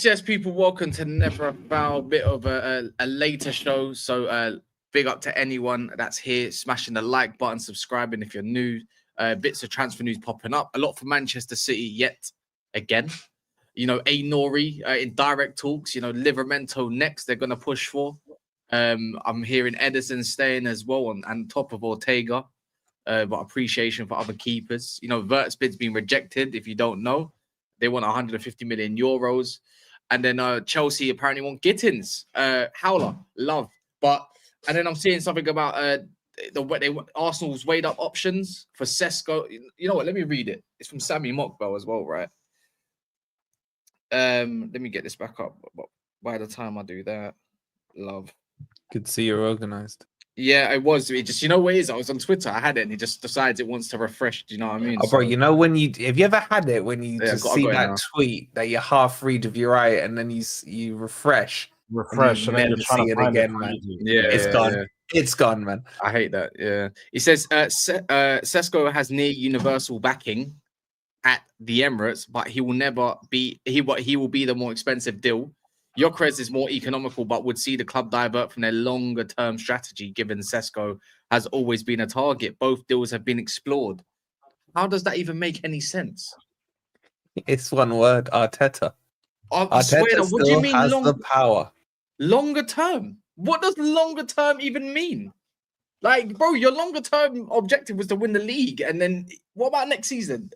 Yes, people, welcome to Never a Foul, bit of a later show. So big up to anyone that's here, smashing the like button, subscribing if you're new. Bits of transfer news popping up. A lot for Manchester City yet again. You know, Ait-Nouri in direct talks. You know, Livramento next, they're going to push for. I'm hearing Edison staying as well on top of Ortega. But appreciation for other keepers. You know, Wirtz Bid's been rejected, if you don't know. They want 150 million euros. And then Chelsea apparently want Gittens. Howler, love. And then I'm seeing something about Arsenal's weighed up options for Sesko. You know what? Let me read it. It's from Sammy Mockbell as well, right? Let me get this back up. But by the time I do that, love. Good to see you're organized. Yeah, it was. It just, you know what it is? I was on Twitter. I had it, and it just decides it wants to refresh. Do you know what I mean? Oh, bro, you know when have you ever had it when you just see that tweet that you half read of your eye and then you refresh, and then never see it again, man. Yeah, it's gone. Yeah. It's gone, man. I hate that. Yeah, he says Sesko has near universal backing at the Emirates, but he will never be. He will be the more expensive deal. Gyökeres is more economical, but would see the club divert from their longer-term strategy, given Sesko has always been a target. Both deals have been explored. How does that even make any sense? It's one word, Arteta. I swear, what do you mean has the power? Longer term? What does longer term even mean? Like, bro, your longer-term objective was to win the league, and then what about next season?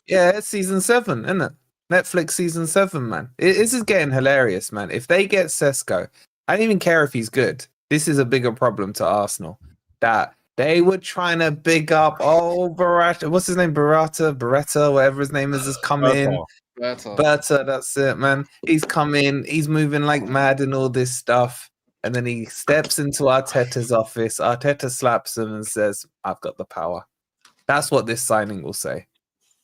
Yeah, it's season 7, isn't it? Netflix season 7, man. This is getting hilarious, man. If they get Sesko, I don't even care if he's good. This is a bigger problem to Arsenal. That they were trying to big up, Barata. What's his name? Beretta, whatever his name is, has come in. Berta, that's it, man. He's come in. He's moving like mad and all this stuff. And then he steps into Arteta's office. Arteta slaps him and says, I've got the power. That's what this signing will say.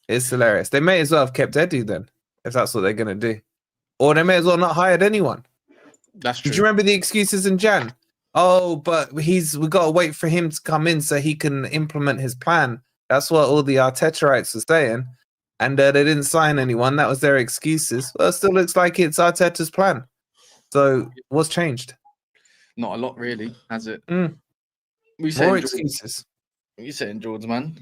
It's hilarious. They may as well have kept Edu then, if that's what they're going to do. Or they may as well not hired anyone. That's true. Did you remember the excuses in Jan? Oh, but we got to wait for him to come in so he can implement his plan. That's what all the Artetaites were saying. And they didn't sign anyone. That was their excuses. Well, it still looks like it's Arteta's plan. So what's changed? Not a lot, really, has it? More excuses. What are you saying, George, man?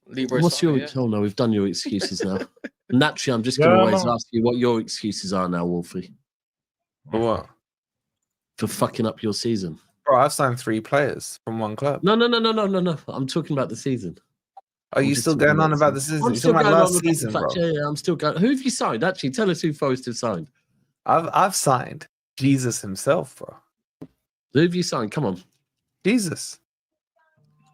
What's your? Oh no, we've done your excuses now. Naturally, I'm just going to always ask you what your excuses are now, Wolfie. For what? For fucking up your season. Bro, I've signed 3 players from one club. No. I'm talking about the season. Are you still going on about the season? I'm still going on last season, bro. Yeah, I'm still going. Who have you signed? Actually, tell us who Forest have signed. I've signed Jesus himself, bro. Who have you signed? Come on, Jesus.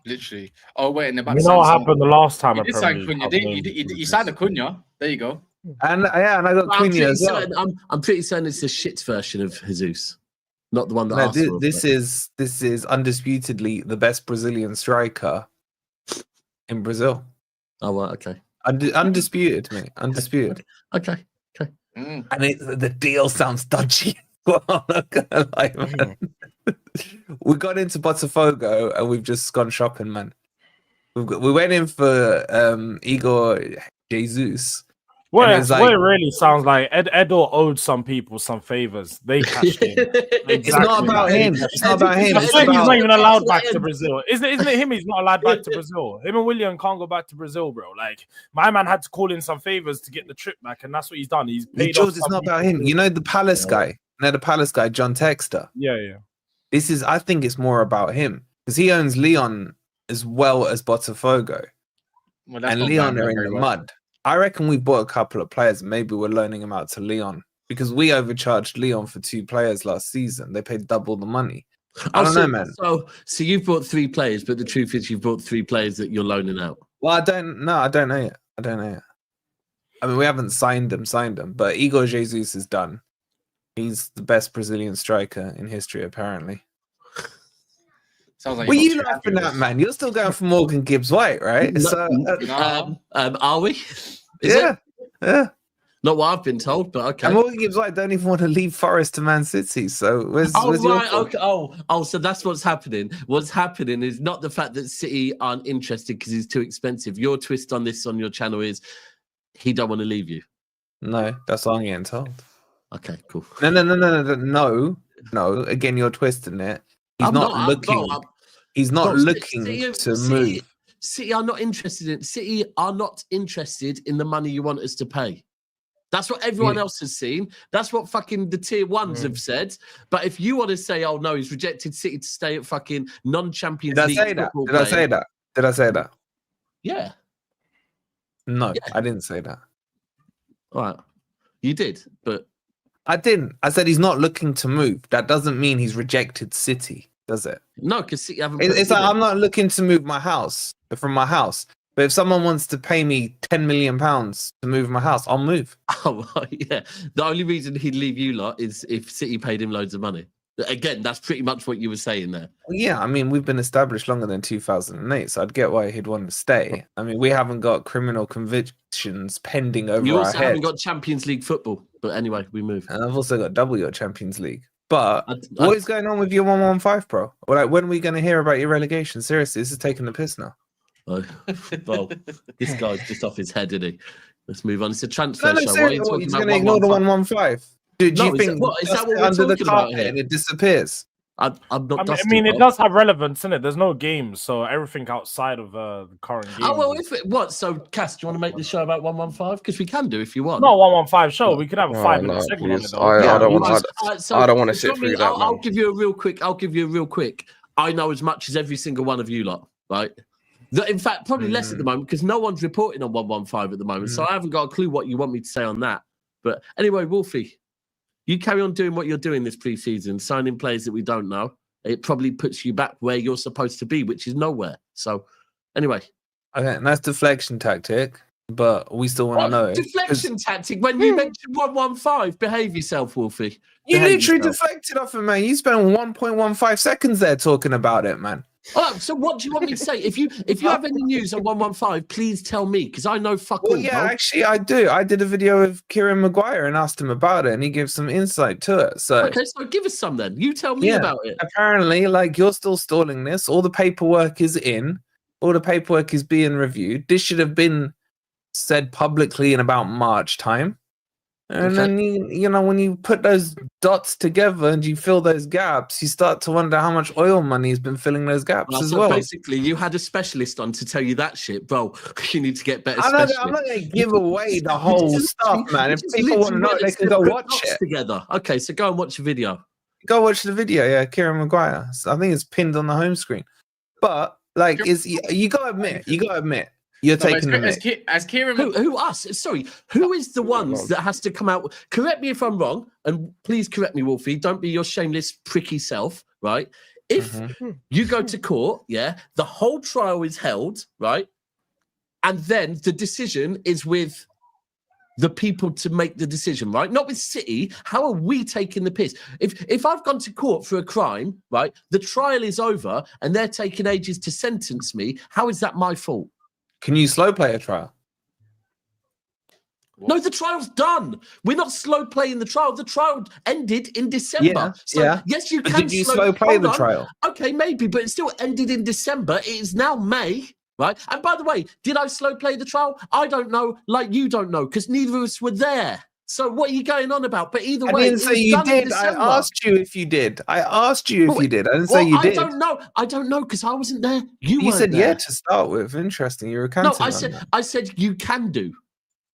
Literally. Oh wait, and you know what happened the last time? You signed Cunha. You signed a Cunha. There you go. And I got Cunha as well. I'm pretty certain it's the shit version of Jesus, not the one that. No, this is undisputedly the best Brazilian striker in Brazil. Oh, well, okay. Undisputed, mate. Undisputed. Okay. And the deal sounds dodgy. I'm not gonna lie, man. We got into Botafogo and we've just gone shopping, man. We went in for Igor Jesus. What it really sounds like, Edo owed some people some favors. They cashed in. It's not about him. It's not about him. He's not even allowed back to Brazil. Isn't it him? He's not allowed back to Brazil. Him and William can't go back to Brazil, bro. Like, my man had to call in some favors to get the trip back, and that's what he's done. He's paid off. It's not about him. You know the Palace guy. You know the Palace guy, John Texter. Yeah. I think it's more about him because he owns Leon as well as Botafogo, and Leon are in the mud. I reckon we bought a couple of players. Maybe we're loaning them out to Leon because we overcharged Leon for 2 players last season. They paid double the money. I don't know, man. So you've bought 3 players, but the truth is you've bought 3 players that you're loaning out. Well, I don't know yet. I mean, we haven't signed them, but Igor Jesus is done. He's the best Brazilian striker in history, apparently. Sounds like what are you laughing at, man? You're still going for Morgan Gibbs-White, right? Are we? Yeah. Not what I've been told, but okay. And Morgan Gibbs-White don't even want to leave Forest to Man City. So where's right, okay. So that's what's happening. What's happening is not the fact that City aren't interested because he's too expensive. Your twist on this on your channel is he don't want to leave you. No, that's what I'm getting told. Okay, cool. No. Again, you're twisting it. He's not looking. He's not looking to move. City are not interested in. City are not interested in the money you want us to pay. That's what everyone else has seen. That's what fucking the tier ones have said. But if you want to say, "Oh no, he's rejected City to stay at fucking non-Champions League," Did I say that? Yeah. No, I didn't say that. All right, you did, but I didn't. I said he's not looking to move. That doesn't mean he's rejected City, does it? No, because City haven't. It's like I'm not looking to move from my house. But if someone wants to pay me £10 million to move my house, I'll move. Oh, yeah. The only reason he'd leave you lot is if City paid him loads of money. Again, that's pretty much what you were saying there. Well, yeah, I mean, we've been established longer than 2008, so I'd get why he'd want to stay. I mean, we haven't got criminal convictions pending over our head. You also haven't got Champions League football. But anyway, we move. And I've also got double your Champions League. But what is going on with your 115, bro? Like, when are we going to hear about your relegation? Seriously, this is taking the piss now. Oh, well, this guy's just off his head, isn't he? Let's move on. It's a transfer show. Why are you talking about? Going to ignore the 115? Dude, do you think is that what we're under the talking about carpet here? and it disappears? I mean, it does have relevance, innit? There's no games, so everything outside of the current game. Oh well, So, Cass, do you want to make this show about 115? Because we can do if you want. No, 115 show. We could have a 5-minute segment on it. Though. I don't want to sit through that. I'll give you a real quick. I know as much as every single one of you lot, right? In fact, probably less at the moment because no one's reporting on 115 at the moment. So I haven't got a clue what you want me to say on that. But anyway, Wolfie, you carry on doing what you're doing this preseason, signing players that we don't know. It probably puts you back where you're supposed to be, which is nowhere. So anyway. Okay, and that's deflection tactic, but we still want to know. Deflection tactic? When you mentioned 115, behave yourself, Wolfie. You literally deflected off it, man. You spent 1.15 seconds there talking about it, man. Oh, so what do you want me to say? If you have any news on 115, please tell me because I know fuck all. Yeah, actually, I do. I did a video of Kieran Maguire and asked him about it, and he gave some insight to it. So okay, so give us some then. You tell me about it. Apparently, like you're still stalling this. All the paperwork is in. All the paperwork is being reviewed. This should have been said publicly in about March time. And then you know when you put those dots together and you fill those gaps, you start to wonder how much oil money has been filling those gaps as well. Basically, you had a specialist on to tell you that shit, bro. You need to get better. I'm not going to give away the whole stuff, man. If people want to know, they can go watch it together. Okay, so go and watch the video. Go watch the video. Yeah, Kieran Maguire. I think it's pinned on the home screen. But like, you got to admit. You're taking the as Kieran. Who us? Sorry, who is the ones that has to come out? Correct me if I'm wrong, and please correct me, Wolfie. Don't be your shameless, pricky self, right? If you go to court, the whole trial is held, right, and then the decision is with the people to make the decision, right? Not with City. How are we taking the piss? If I've gone to court for a crime, right, the trial is over, and they're taking ages to sentence me. How is that my fault? Can you slow play a trial? What? No, the trial's done. We're not slow playing the trial. The trial ended in December. Yes, you can. Did you slow play the trial? Okay, maybe, but it still ended in December. It is now May, right? And by the way, did I slow play the trial? I don't know, like you don't know, because neither of us were there. So what are you going on about? But either way, I didn't say you did. I asked you if you did. I asked you if you did. I didn't say you did. I don't know because I wasn't there. You said there. Yeah to start with. Interesting. You were counting. No, I said you can do.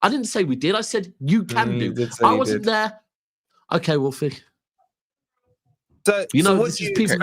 I didn't say we did. I said you can do. I wasn't there. Okay, Wolfie. So, this is people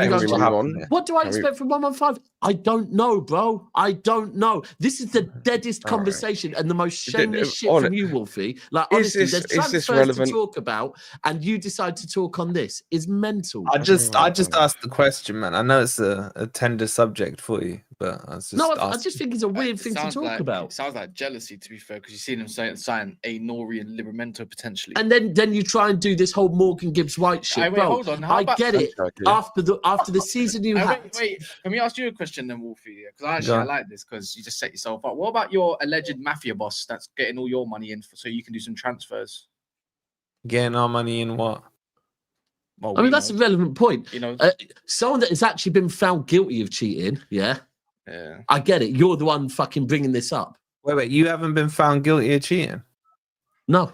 what do I expect from 115? I don't know, bro. I don't know. This is the deadest conversation and the most shameless shit from you, Wolfie. Like, honestly, there's transfers to talk about, and you decide to talk on this. Is mental. I just asked the question, man. I know it's a tender subject for you, but I just think it's a weird thing to talk about. It sounds like jealousy, to be fair, because you've seen him sign Ait-Nouri and Livramento potentially. And then you try and do this whole Morgan Gibbs White shit, bro. Hold on. I get it. After the season you had. Wait. Let me ask you a question then, Wolfie. Because I like this because you just set yourself up. What about your alleged mafia boss that's getting all your money in so you can do some transfers? Getting our money in what? Well, I mean, that's a relevant point. Someone that has actually been found guilty of cheating. Yeah. I get it. You're the one fucking bringing this up. Wait. You haven't been found guilty of cheating? No.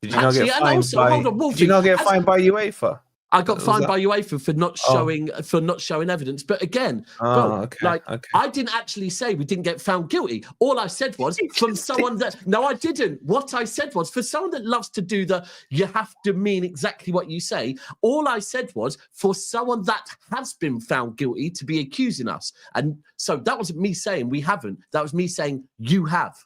Did you not get Actually, and fined also, by? hold on, Did you Wolfie, not get as- fined by UEFA? I got Was fined that- by UEFA for not showing evidence. But again, bro, Okay. I didn't actually say we didn't get found guilty. All I said was from someone that no, I didn't. What I said was for someone that loves to do the you have to mean exactly what you say. All I said was for someone that has been found guilty to be accusing us. And so that wasn't me saying we haven't. That was me saying you have.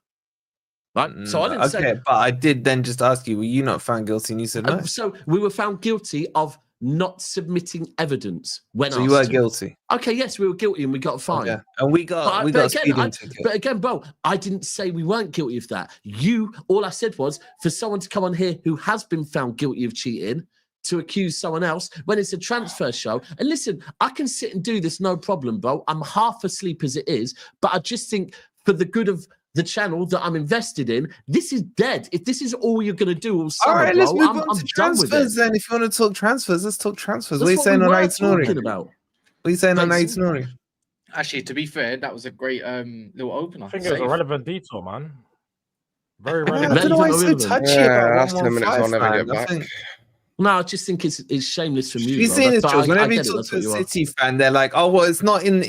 Right. So I didn't say. Okay, but I did then just ask you, were you not found guilty? And you said no. So we were found guilty of not submitting evidence when So asked. you were guilty. Okay, yes, we were guilty and we got fined. Okay. And we got a speeding ticket. But again, bro, I didn't say we weren't guilty of that. All I said was for someone to come on here who has been found guilty of cheating to accuse someone else when it's a transfer show. And listen, I can sit and do this, no problem, bro. I'm half asleep as it is, but I just think for the good of the channel that I'm invested in, this is dead. If this is all you're going to do all summer, all right, let's bro, move on I'm to done with transfers it. then. If you want to talk transfers, let's talk transfers. That's What are you what saying we on were Ait-Nouri? talking about. What are you saying on Wait, Ait-Nouri? Actually, to be fair, that was a great little opener. I think it was a Save. relevant detour, man. Very I relevant. don't know why Not he's so relevant. touchy Yeah, about that's 10 minutes I'll 115, never get man. I back. think No, I just think it's shameless from you. you've bro. seen this, But Jules. I Whenever you get it, talk that's to what a you are. City fan, they're like, "Oh, well, it's not in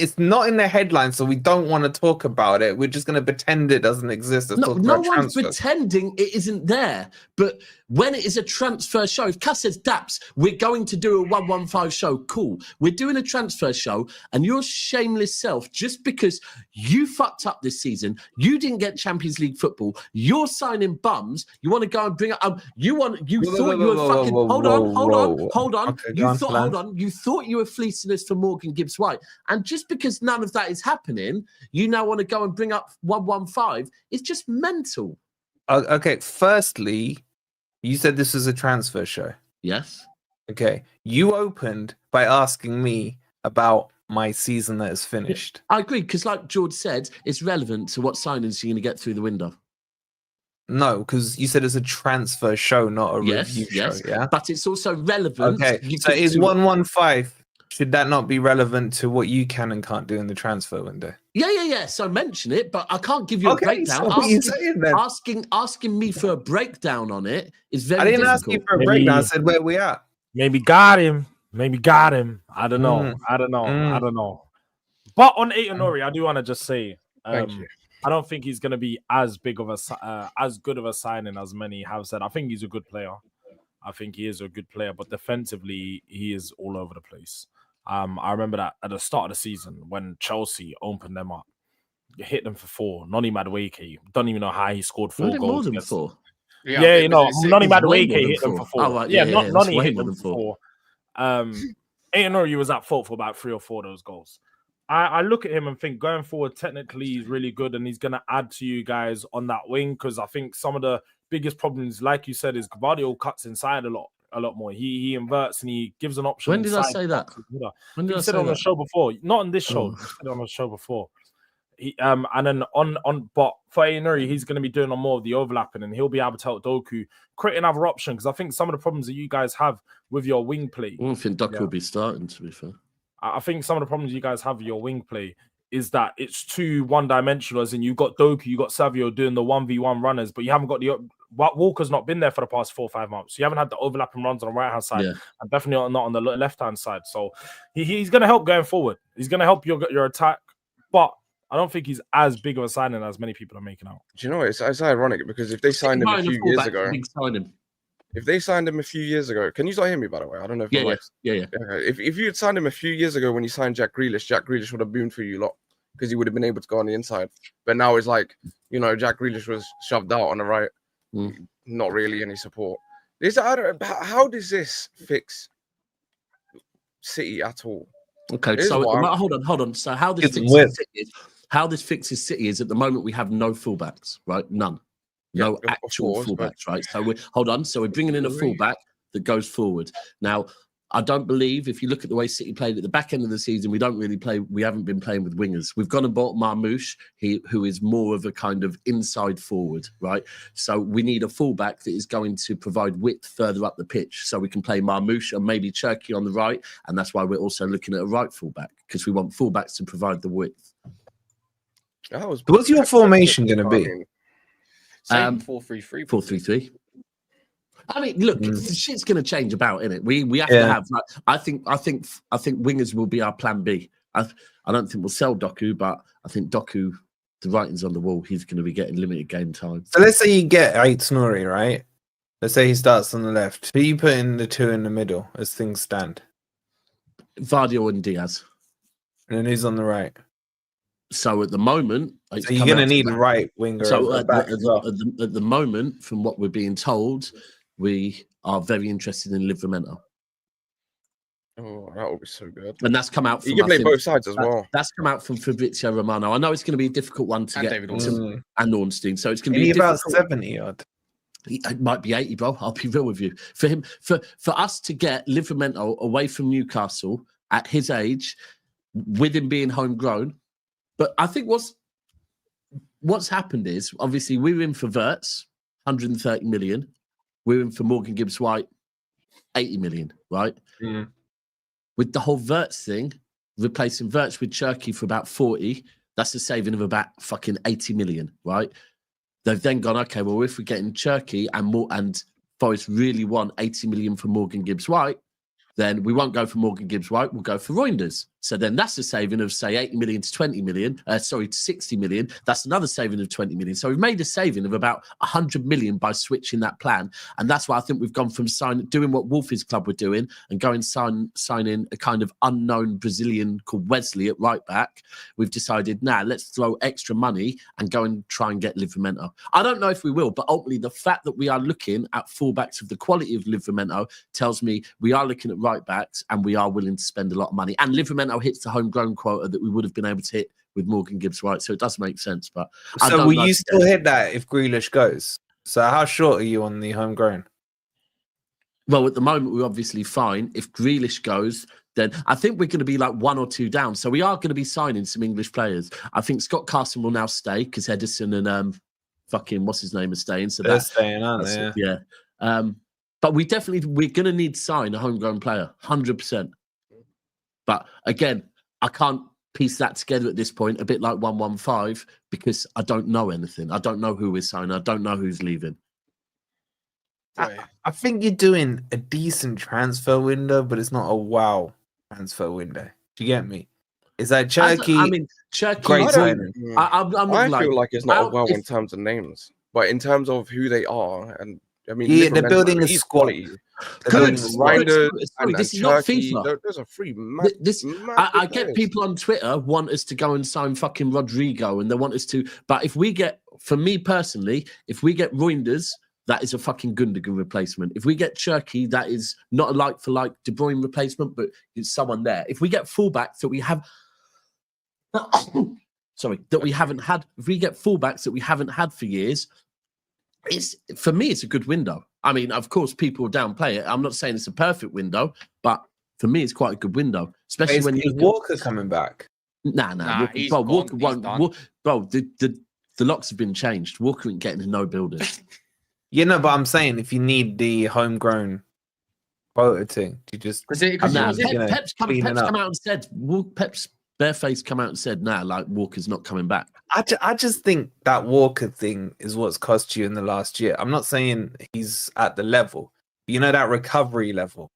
the headlines, so we don't want to talk about it. We're just going to pretend it doesn't exist. Let's talk No about one's transfers." pretending it isn't there. But when it is a transfer show, if Cass says, Daps, we're going to do a 115 show, cool. We're doing a transfer show, and your shameless self, just because you fucked up this season, you didn't get Champions League football, you're signing bums, you want to go and bring up, you thought you were fucking, hold on. Okay, go on, Flan. You thought you were fleecing us for Morgan Gibbs-White. And just because none of that is happening, you now want to go and bring up 115. It's just mental. Okay, firstly, you said this was a transfer show. Yes. Okay, you opened by asking me about my season that is finished. I agree, because like George said, it's relevant to what signings you're going to get through the window. No, because you said it's a transfer show, not a review show. Yeah, But it's also relevant. okay, so is 115? Should that not be relevant to what you can and can't do in the transfer window? Yeah. So mention it, but I can't give you a breakdown. So what are you saying then? Asking me for a breakdown on it is very I didn't difficult. ask you for a Maybe- breakdown. I said where we at. Maybe got him. I don't know. I don't know. But on Ait-Nouri, I do want to just say, Thank you. I don't think he's going to be as big of as good of a signing as many have said. I think he's a good player. I think he is a good player, but defensively, he is all over the place. I remember that at the start of the season when Chelsea opened them up, hit them for 4. Noni Madueke, don't even know how he scored 4 Wasn't it goals. more than against- 4? Yeah, you know, Noni It's way Madueke more than hit them 4. for 4. Oh, right, Yeah, yeah, Noni it's way hit more them than for 4. 4. Ait-Nouri was at fault for about 3 or 4 of those goals. I look at him and think going forward, technically he's really good and he's going to add to you guys on that wing because I think some of the biggest problems, like you said, is Gvardiol cuts inside a lot more. He inverts and he gives an option. When did I inside. say that? When did I You said say it on the that? show before, not on this show. Oh. You said it on the show before. And then but for Ait-Nouri, he's going to be doing on more of the overlapping and he'll be able to help Doku create another option because I think some of the problems that you guys have with your wing play. I don't think Doku will be starting, to be fair. I think some of the problems you guys have with your wing play is that it's too one-dimensional. As in, you've got Doku, you've got Savio doing the 1v1 runners, but you haven't got the. Walker's not been there for the past 4 or 5 months. You haven't had the overlapping runs on the right-hand side, and definitely not on the left-hand side. So he's going to help going forward. He's going to help your attack, but I don't think he's as big of a signing as many people are making out. Do you know what? It's ironic because if they signed him a few years ago, if they signed him a few years ago, can you still hear me, by the way? I don't know if Yeah. Okay. If you had signed him a few years ago when you signed Jack Grealish would have boomed for you lot because he would have been able to go on the inside. But now it's like, you know, Jack Grealish was shoved out on the right. Not really any support. How does this fix City at all? Okay, Here's so why hold on. So how this It's fixes weird. City fixes City is at the moment we have no fullbacks, right? None. Yeah, No of actual course, but- fullbacks, right? So we're bringing in a fullback that goes forward. Now, I don't believe if you look at the way City played at the back end of the season, we haven't been playing with wingers. We've gone and bought Marmoush, who is more of a kind of inside forward, right? So we need a fullback that is going to provide width further up the pitch so we can play Marmoush and maybe Cherki on the right. And that's why we're also looking at a right fullback because we want fullbacks to provide the width. What's your formation going to be? Same 4-3-3. 4-3-3. I mean, look, shit's going to change about, innit? We have to have. Like, I think wingers will be our plan B. I don't think we'll sell Doku, but I think Doku, the writing's on the wall. He's going to be getting limited game time. So let's say you get Ait-Nouri, right? Let's say he starts on the left. Who you put in the two in the middle as things stand? Vardy and Diaz. And then who's on the right? So at the moment, so you're going to need a right winger. So at the moment, from what we're being told, we are very interested in Livramento. Oh, that would be so good. And that's come out from... You can play both sides as well. That's come out from Fabrizio Romano. I know it's going to be a difficult one to get. David And Ornstein. So it's going to be about 70 odd. It might be 80, bro. I'll be real with you. For him, for us to get Livramento away from Newcastle at his age, with him being homegrown. But I think what's happened is, obviously, we were in for Wirtz, 130 million. We were in for Morgan Gibbs-White, 80 million, right? Mm. With the whole Wirtz thing, replacing Wirtz with Cherki for about 40, that's a saving of about fucking 80 million, right? They've then gone, okay, well, if we're getting Cherki and Forest really want 80 million for Morgan Gibbs-White, then we won't go for Morgan Gibbs-White, we'll go for Reinders. So then that's a saving of, say, 80 million to 20 million, to 60 million. That's another saving of 20 million. So we've made a saving of about 100 million by switching that plan. And that's why I think we've gone from doing what Wolfie's club were doing and going signing a kind of unknown Brazilian called Wesley at right back. We've decided, let's throw extra money and go and try and get Livramento. I don't know if we will, but ultimately the fact that we are looking at fullbacks of the quality of Livramento tells me we are looking at right backs and we are willing to spend a lot of money. And Livramento hits the homegrown quota that we would have been able to hit with Morgan Gibbs-White, so it does make sense. But so will you still hit that if Grealish goes? So how short are you on the homegrown? Well, at the moment we're obviously fine. If Grealish goes, then I think we're going to be like 1 or 2 down. So we are going to be signing some English players. I think Scott Carson will now stay because Edison and fucking what's his name is staying. So they're staying, aren't they? Yeah. But we're going to need to sign a homegrown player, 100%. But again, I can't piece that together at this point, a bit like 115, because I don't know anything. I don't know who we're signing. I don't know who's leaving. I think you're doing a decent transfer window, but it's not a wow transfer window. Do you get me? It's like Cherki. I mean, Cherki. Great signing. I feel like it's not a wow in terms of names, but in terms of who they are, and I mean, they're building a squad. This is not FIFA. Those are free. I get people on Twitter want us to go and sign fucking Rodrigo, and they want us to. But if we get, for me personally, if we get Reinders, that is a fucking Gundogan replacement. If we get Cherki, that is not a like for like De Bruyne replacement, but it's someone there. If we get fullbacks that we have, that we haven't had. If we get fullbacks that we haven't had for years. For me, it's a good window. I mean, of course, people downplay it. I'm not saying it's a perfect window, but for me, it's quite a good window. Especially when you Walker coming back. Nah. Walker won't. The locks have been changed. Walker ain't getting to no builders. But I'm saying if you need the homegrown quota thing, you just Pep's come out and said Pep's barefaced come out and said, Walker's not coming back. I just think that Walker thing is what's cost you in the last year. I'm not saying he's at the level, that recovery level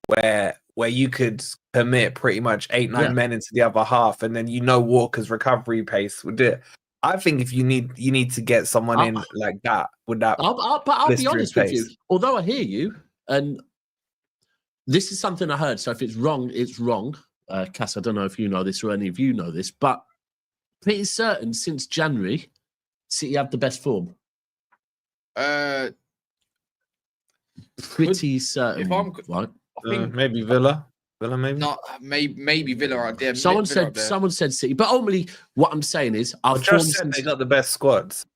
where you could commit pretty much 8-9 men into the other half, and then Walker's recovery pace would do it. I think if you need to get someone in like that with that. I'll be honest with you. Although I hear you, and this is something I heard. So if it's wrong, it's wrong. Cass, I don't know if you know this or any of you know this, but pretty certain since January, City have the best form. Pretty certain. If I'm right, I think maybe Villa. Maybe not. Maybe Villa are there. Someone said City, but ultimately, what I'm saying is, our form said they got the best squads.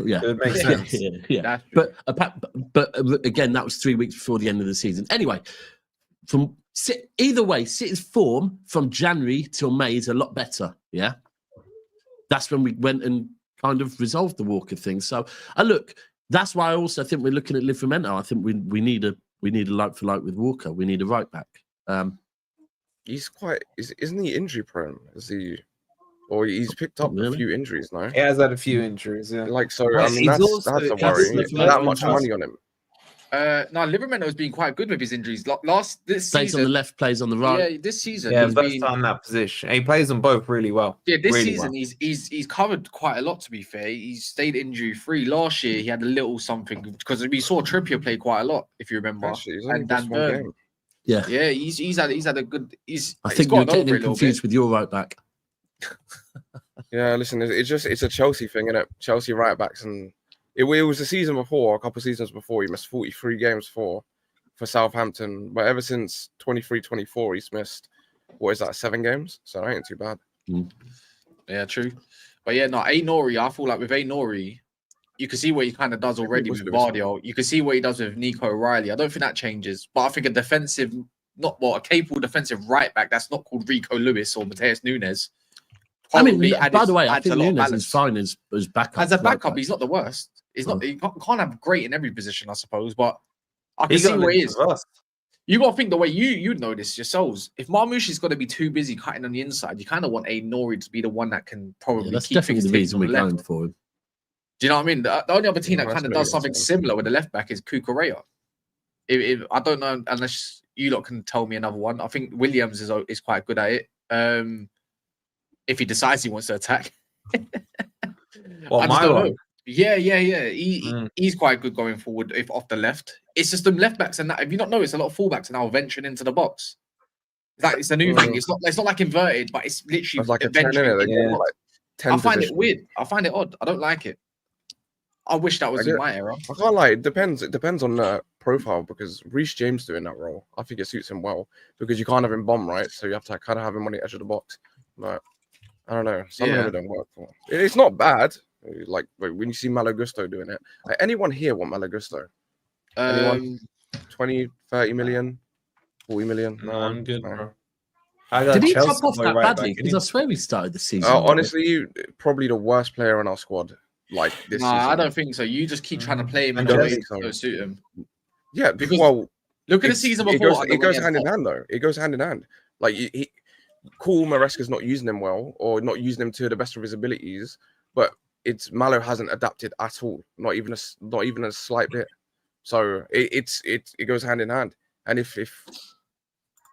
Yeah, it makes sense. Yeah. But again, that was 3 weeks before the end of the season. Anyway, either way, City's form from January till May is a lot better. Yeah, that's when we went and kind of resolved the Walker thing. So, look, that's why I also think we're looking at Livramento. I think we need a like for like with Walker. We need a right back. He's isn't he injury prone? Or he's picked up a few injuries now. He has had a few injuries. Yeah, I mean that's a worry. That much money on him. No, Livramento has been quite good with his injuries. This Plays on the season, left, plays on the right. yeah, this season Yeah, he's best been. on that position. He plays them both really well. Yeah, this really season well. he's covered quite a lot. To be fair, he's stayed injury free. Last year he had a little something because we saw Trippier play quite a lot, if you remember. Actually, he's only And just Dan one Burn. game. Yeah, he's had a good. I he's think you're gotten over getting it a him little confused bit. with your right back. Yeah, listen, it's a Chelsea thing, innit? Chelsea right backs, and it was the season before, a couple of seasons before, he missed 43 games for Southampton, but ever since 23-24, he's missed, what is that, 7 games? So that ain't too bad. Yeah, true. But yeah, no, Ait-Nouri, I feel like with Ait-Nouri, you can see what he kind of does already with Vardio. You can see what he does with Nico O'Reilly. I don't think that changes, but I think a capable defensive right back that's not called Rico Lewis or Mateus Nunes. I mean, by the way, I think Nunes is fine as backup. As a backup, he's not the worst. He's not. He can't have great in every position, I suppose, but I can see where he is. You got to think the way you'd know this yourselves. If Marmoush got to be too busy cutting on the inside, you kind of want Ait-Nouri to be the one that can probably that's keep definitely things the reason we're going left. for him. Do you know what I mean? The only other team that that's kind of maybe does something similar with the left back is Cucurella. I don't know unless you lot can tell me another one. I think Williams is quite good at it. If he decides he wants to attack. Well, my one. Yeah. He's quite good going forward if off the left. It's just them left backs and that. If you not noticed, a lot of fullbacks are now venturing into the box. It's a new thing. It's not like inverted, but it's literally It's like a 10, venturing. innit? They go for like 10 I find positions. it weird. I find it odd. I don't like it. I wish that was in my era. I can't lie. It depends on the profile because Reece James doing that role, I think it suits him well because you can't have him bomb, right? So you have to kind of have him on the edge of the box. But I don't know. Some of them don't work for. It's not bad. Like when you see Malo Gusto doing it. Like, anyone here want Malo Gusto? Anyone? 20, 30 million, 40 million? No, I'm good, No. bro. Did he top off that badly? Because I swear we started the season. Honestly, probably the worst player on our squad. Like this season. I don't think so. You just keep trying to play him in I a don't way think that don't suit him. Yeah, because look at the season before. It goes hand in hand, though. It goes hand in hand. Like cool, Maresca's not using him well, or not using him to the best of his abilities. But Malo hasn't adapted at all, not even a slight bit. So it goes hand in hand. And if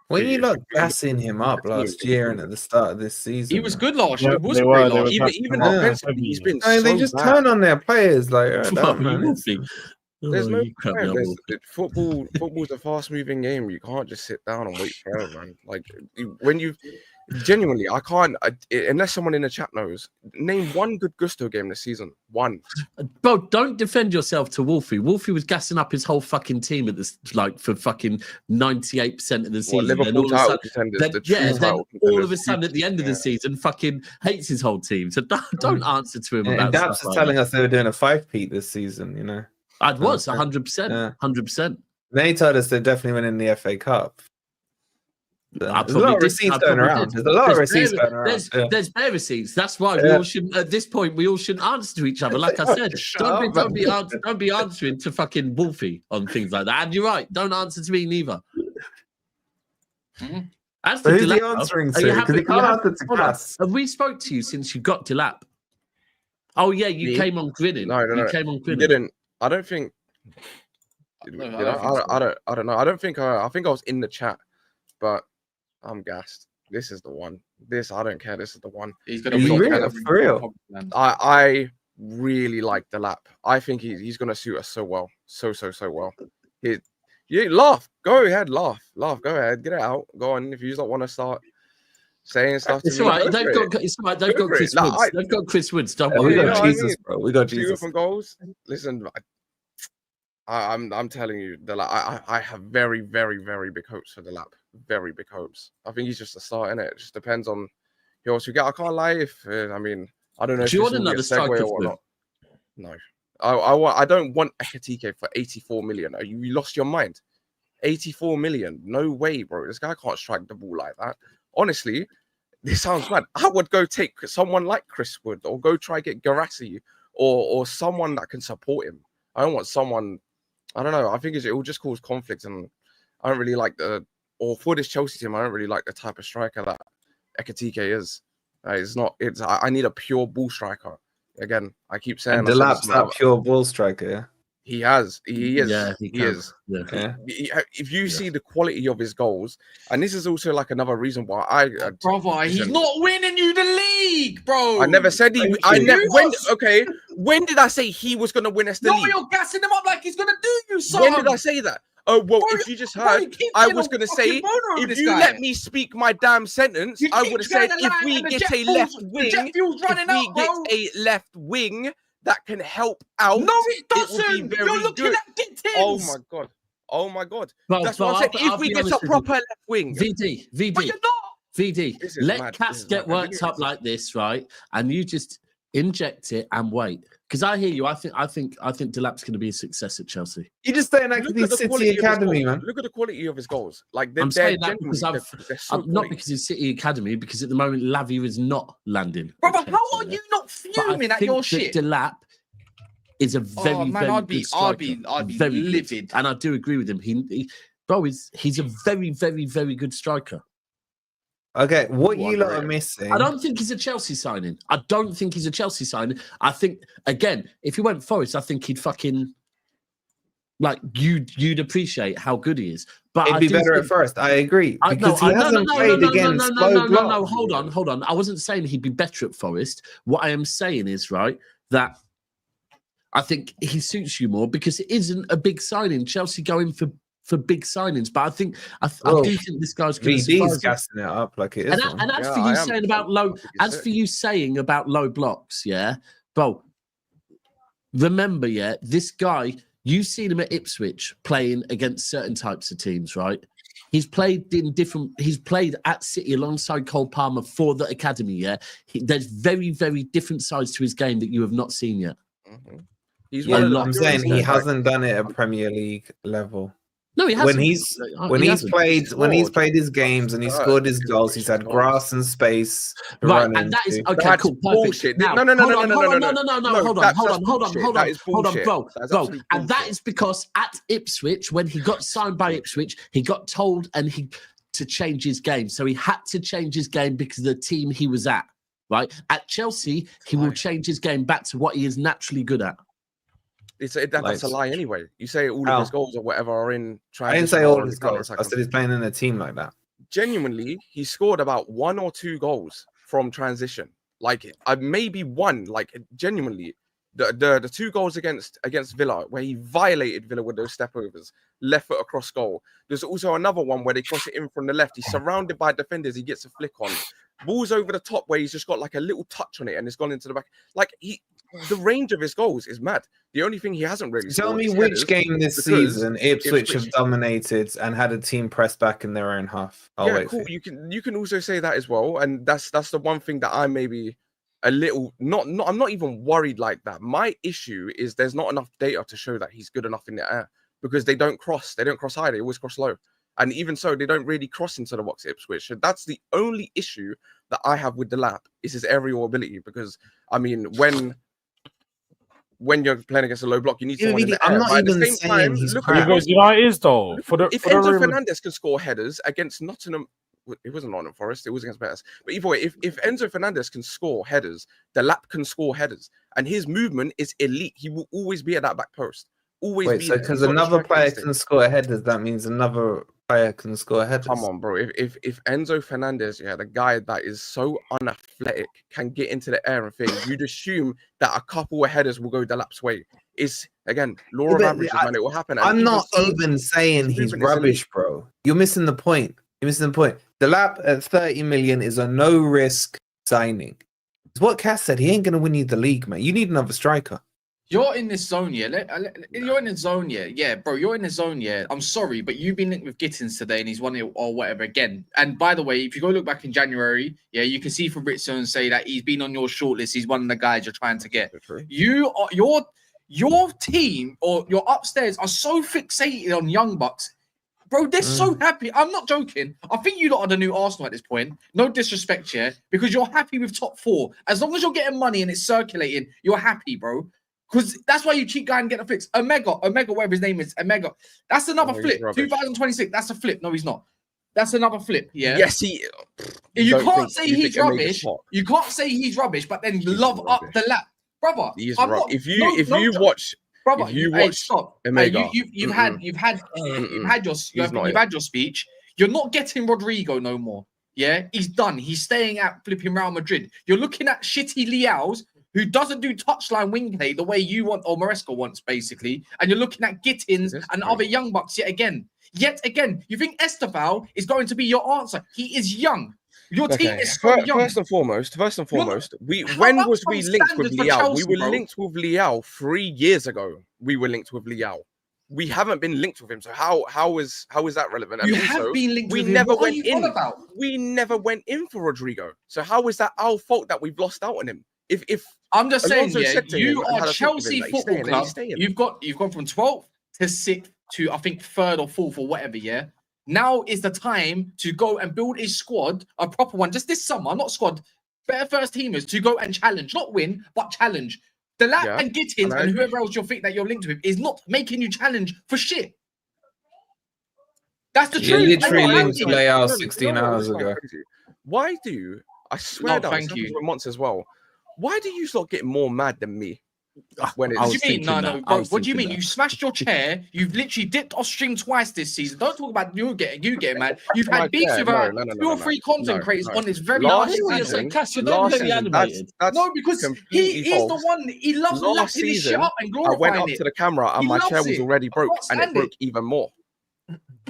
when you look gassing him up last year and at the start of this season, he was good last year. Even offensively, he's been. They just turn on their players like There's no football's a fast-moving game. You can't just sit down and wait forever, man. Like when you genuinely, I can't unless someone in the chat knows. Name one good Gusto game this season. One. Bro, don't defend yourself to Wolfie. Wolfie was gassing up his whole fucking team at this, like for fucking 98% of the season. Liverpool title contenders. All of a sudden, at the end of the season, fucking hates his whole team. So don't answer to him about. Daps is telling us they were doing a 5-peat this season. You know. I was 100%, 100%. They told us they're definitely winning the FA Cup. There's a lot of receipts going around. There's bare receipts. That's why we all shouldn't. At this point, we all shouldn't answer to each other. Like I said, don't be answering to fucking Wolfie on things like that. And you're right. Don't answer to me neither. As for who's Delap, he answering to? Because he can't answer to Cass. Have we spoke to you since you got Delap? Oh yeah, you came on grinning. No. You came on grinning. Didn't. I don't think. I don't know. I don't think. I think I was in the chat, but I'm gassed. This is the one. I don't care. This is the one. He's gonna be for real. I really like Delap. I think he's gonna suit us so well, so well. You laugh. Go ahead, laugh. Go ahead. Get it out. Go on. If you don't want to start saying stuff, it's all right. They've got Chris Woods. They've got Chris Woods. Don't worry. We got Jesus, bro. We got Jesus. 2 goals. Listen, I'm telling you, Delap. I have very, very, very big hopes for Delap. Very big hopes. I think he's just a start, innit? It just depends on who else you get. I can't lie. If I mean, I don't know. Do you want another striker or not? No, I don't want Ekatike for 84 million. You lost your mind. 84 million? No way, bro. This guy can't strike the ball like that. Honestly, this sounds bad. I would go take someone like Chris Wood or go try get Garassi or someone that can support him. I don't want someone. I don't know. I think it will just cause conflict, and I don't really like or for this Chelsea team, I don't really like the type of striker that Ekatike is. It's not. I need a pure ball striker. Again, I keep saying. And Delap's that pure ball striker. Yeah. He has. He is. Yeah, he can. is. Yeah. If you see the quality of his goals, and this is also like another reason why brother, he's not winning you the league, bro. I never said he. When did I say he was going to win us the league? No, you're gassing him up like he's going to do you When something. did I say that? Oh well, Bro, if you just heard, I was going to say, if you let me speak my damn sentence, I would have said, if we get a left wing, that can help out. No, it doesn't. It would be very You're looking good. at Gittens. Oh my god. Oh my god. Bro, That's what I said. If we get a proper left wing. VD. But you're not. VD, let mad. Cass get worked up like this, right? And you just inject it and wait. Because I hear you. I think Delap's going to be a success at Chelsea. You just saying that Look could at be the quality City of his Academy, goals. man. Look at the quality of his goals. Like I'm saying that genuinely- because they're so not quality. because it's City Academy, because at the moment Lavia is not landing. Brother, how are you not fuming at your shit? Delap is a very, very I'd be good striker. Very good. livid. And I do agree with him. He's a very, very, very good striker. Okay, what you lot are missing? I don't think he's a Chelsea signing. I think, again, if he went Forest, I think he'd fucking like you'd appreciate how good he is. But It'd be better at first. I agree because he hasn't played against slow blocks. No, hold on. I wasn't saying he'd be better at Forest. What I am saying is right that I think he suits you more because it isn't a big signing. Chelsea going for big signings, but I do think this guy's going to VD's gassing it up like it is. And as for you saying about low, as for you saying about low blocks, yeah, bro. Remember, yeah, this guy. You've seen him at Ipswich playing against certain types of teams, right? He's played at City alongside Cole Palmer for the academy. Yeah, there's very, very different sides to his game that you have not seen yet. Mm-hmm. He's I'm saying he hasn't done it at Premier League level. No, he hasn't. When he's played his games and he scored his goals, he's had grass and space. Right, and that is okay. That's cool, bullshit. Now, No, hold on, bro. And that is because at Ipswich, when he got signed by Ipswich, he got told to change his game. So he had to change his game because of the team he was at. Right at Chelsea, he will change his game back to what he is naturally good at. That's a lie anyway. You say all of his goals or whatever are in. I didn't say all his goals. I said he's playing in a team like that. Genuinely, he scored about 1 or 2 goals from transition. Like maybe one. Like genuinely, the 2 goals against Villa where he violated Villa with those step overs, left foot across goal. There's also another one where they cross it in from the left. He's surrounded by defenders. He gets a flick on. Balls over the top where he's just got like a little touch on it and it's gone into the back. Like the range of his goals is mad. The only thing he hasn't really. Tell me which game this season Ipswich have dominated and had a team press back in their own half. Cool. You can also say that as well, and that's the one thing that I maybe a little I'm not even worried like that. My issue is there's not enough data to show that he's good enough in the air because they don't cross high, they always cross low. And even so, they don't really cross into the box at Ipswich. So that's the only issue that I have with Delap is his aerial ability. Because I mean, when you're playing against a low block, you need someone in the air. But at the same time, look at United though. if Enzo Fernandez can score headers against Nottingham, it wasn't Nottingham Forest, it was against Bears. But either way, if Enzo Fernandez can score headers, Delap can score headers, and his movement is elite. He will always be at that back post. Always. So because another player can score headers, that means another player can score headers. Come on, bro. If Enzo Fernandez, the guy that is so unathletic, can get into the air and things, you'd assume that a couple of headers will go Delap's way. Is again law of averages, man. It will happen. I'm not even saying he's rubbish, bro. You're missing the point. Delap at 30 million is a no risk signing. It's what Cass said. He ain't gonna win you the league, man. You need another striker. You're in this zone, yeah. You're in the zone, yeah. Yeah, bro, you're in the zone, yeah. I'm sorry, but you've been linked with Gittens today and he's won it or whatever again. And by the way, if you go look back in January, yeah, you can see from Ritson say that he's been on your shortlist. He's one of the guys you're trying to get. Your team or your upstairs are so fixated on Young Bucks. Bro, they're so happy. I'm not joking. I think you lot are the new Arsenal at this point. No disrespect here, because you're happy with top 4. As long as you're getting money and it's circulating, you're happy, bro. Because that's why you keep going and get a fix. Omega, whatever his name is, Omega. That's another flip. 2026, that's a flip. No, he's not. That's another flip. Yeah. Yes, he. You can't say he's rubbish. You can't say he's rubbish, but then love up the lap, brother. He's right. If you watch, Brother, If you hey, watch stop. Omega, You've had your speech. You're not getting Rodrigo no more. Yeah, he's done. He's staying at flipping Real Madrid. You're looking at shitty Leao's, who doesn't do touchline wing play the way you want or Maresca wants, basically. And you're looking at Gittens and other young bucks yet again. You think Estevao is going to be your answer? He is young. Your team is so young. First and foremost, How when about was we some linked with standards for Leao? Chelsea, We were bro? linked with Leao 3 years ago. We were linked with Leao. We haven't been linked with him. So how is that relevant? And You also, have been linked we with him. never What went are you in. on about? We never went in for Rodrigo. So how is that our fault that we've lost out on him? If I'm just saying, Alonso said to you him and are had a talk with him Chelsea that he's Football staying, then he's Club. staying. You've gone from 12th to 6th to I think 3rd or 4th or whatever. Yeah. Now is the time to go and build a squad, a proper one, just this summer, not squad, better first teamers to go and challenge, not win, but challenge. Delap and Gittens and whoever else you think that you're linked with is not making you challenge for shit. That's the You truth. literally linked You to know, Leao you 16 know what hours sounds ago. crazy? Why do I swear No, that thank this you. happens with Monts as well? Why do you lot get more mad than me when I What it's do was you mean? thinking No, that. I bro. was What do you thinking mean? that. You smashed your chair. You've literally dipped off stream twice this season. Don't talk about you getting mad. You've my had beefs chair? with No, two or three content creators on this very No, I last hear what you're season. saying, Cass. You're last very season, animated. that's No, because completely he's the false. one. He loves Last lapping this shit season, up and I went glorifying up it. to the camera and He my loves chair was it. already I broke, can't and it stand broke even more.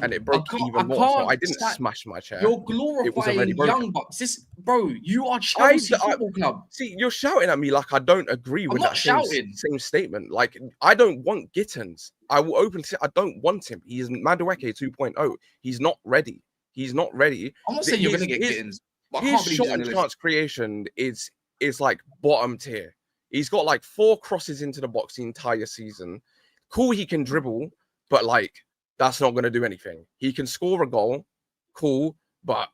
And it broke even more. So I didn't smash my chair. You're It was already glorifying broken. young bucks. This, bro, you are Chelsea Football Club. See, you're shouting at me like I don't agree with not that same statement. Like, I don't want Gittens. I will openly say I don't want him. He is Madueke 2.0. He's not ready. He's not ready. I'm not saying you're going to get Gittens. But I His can't believe shot he's on and the chance list. creation is like bottom tier. He's got like 4 crosses into the box the entire season. Cool, he can dribble, but like that's not going to do anything. He can score a goal, cool, but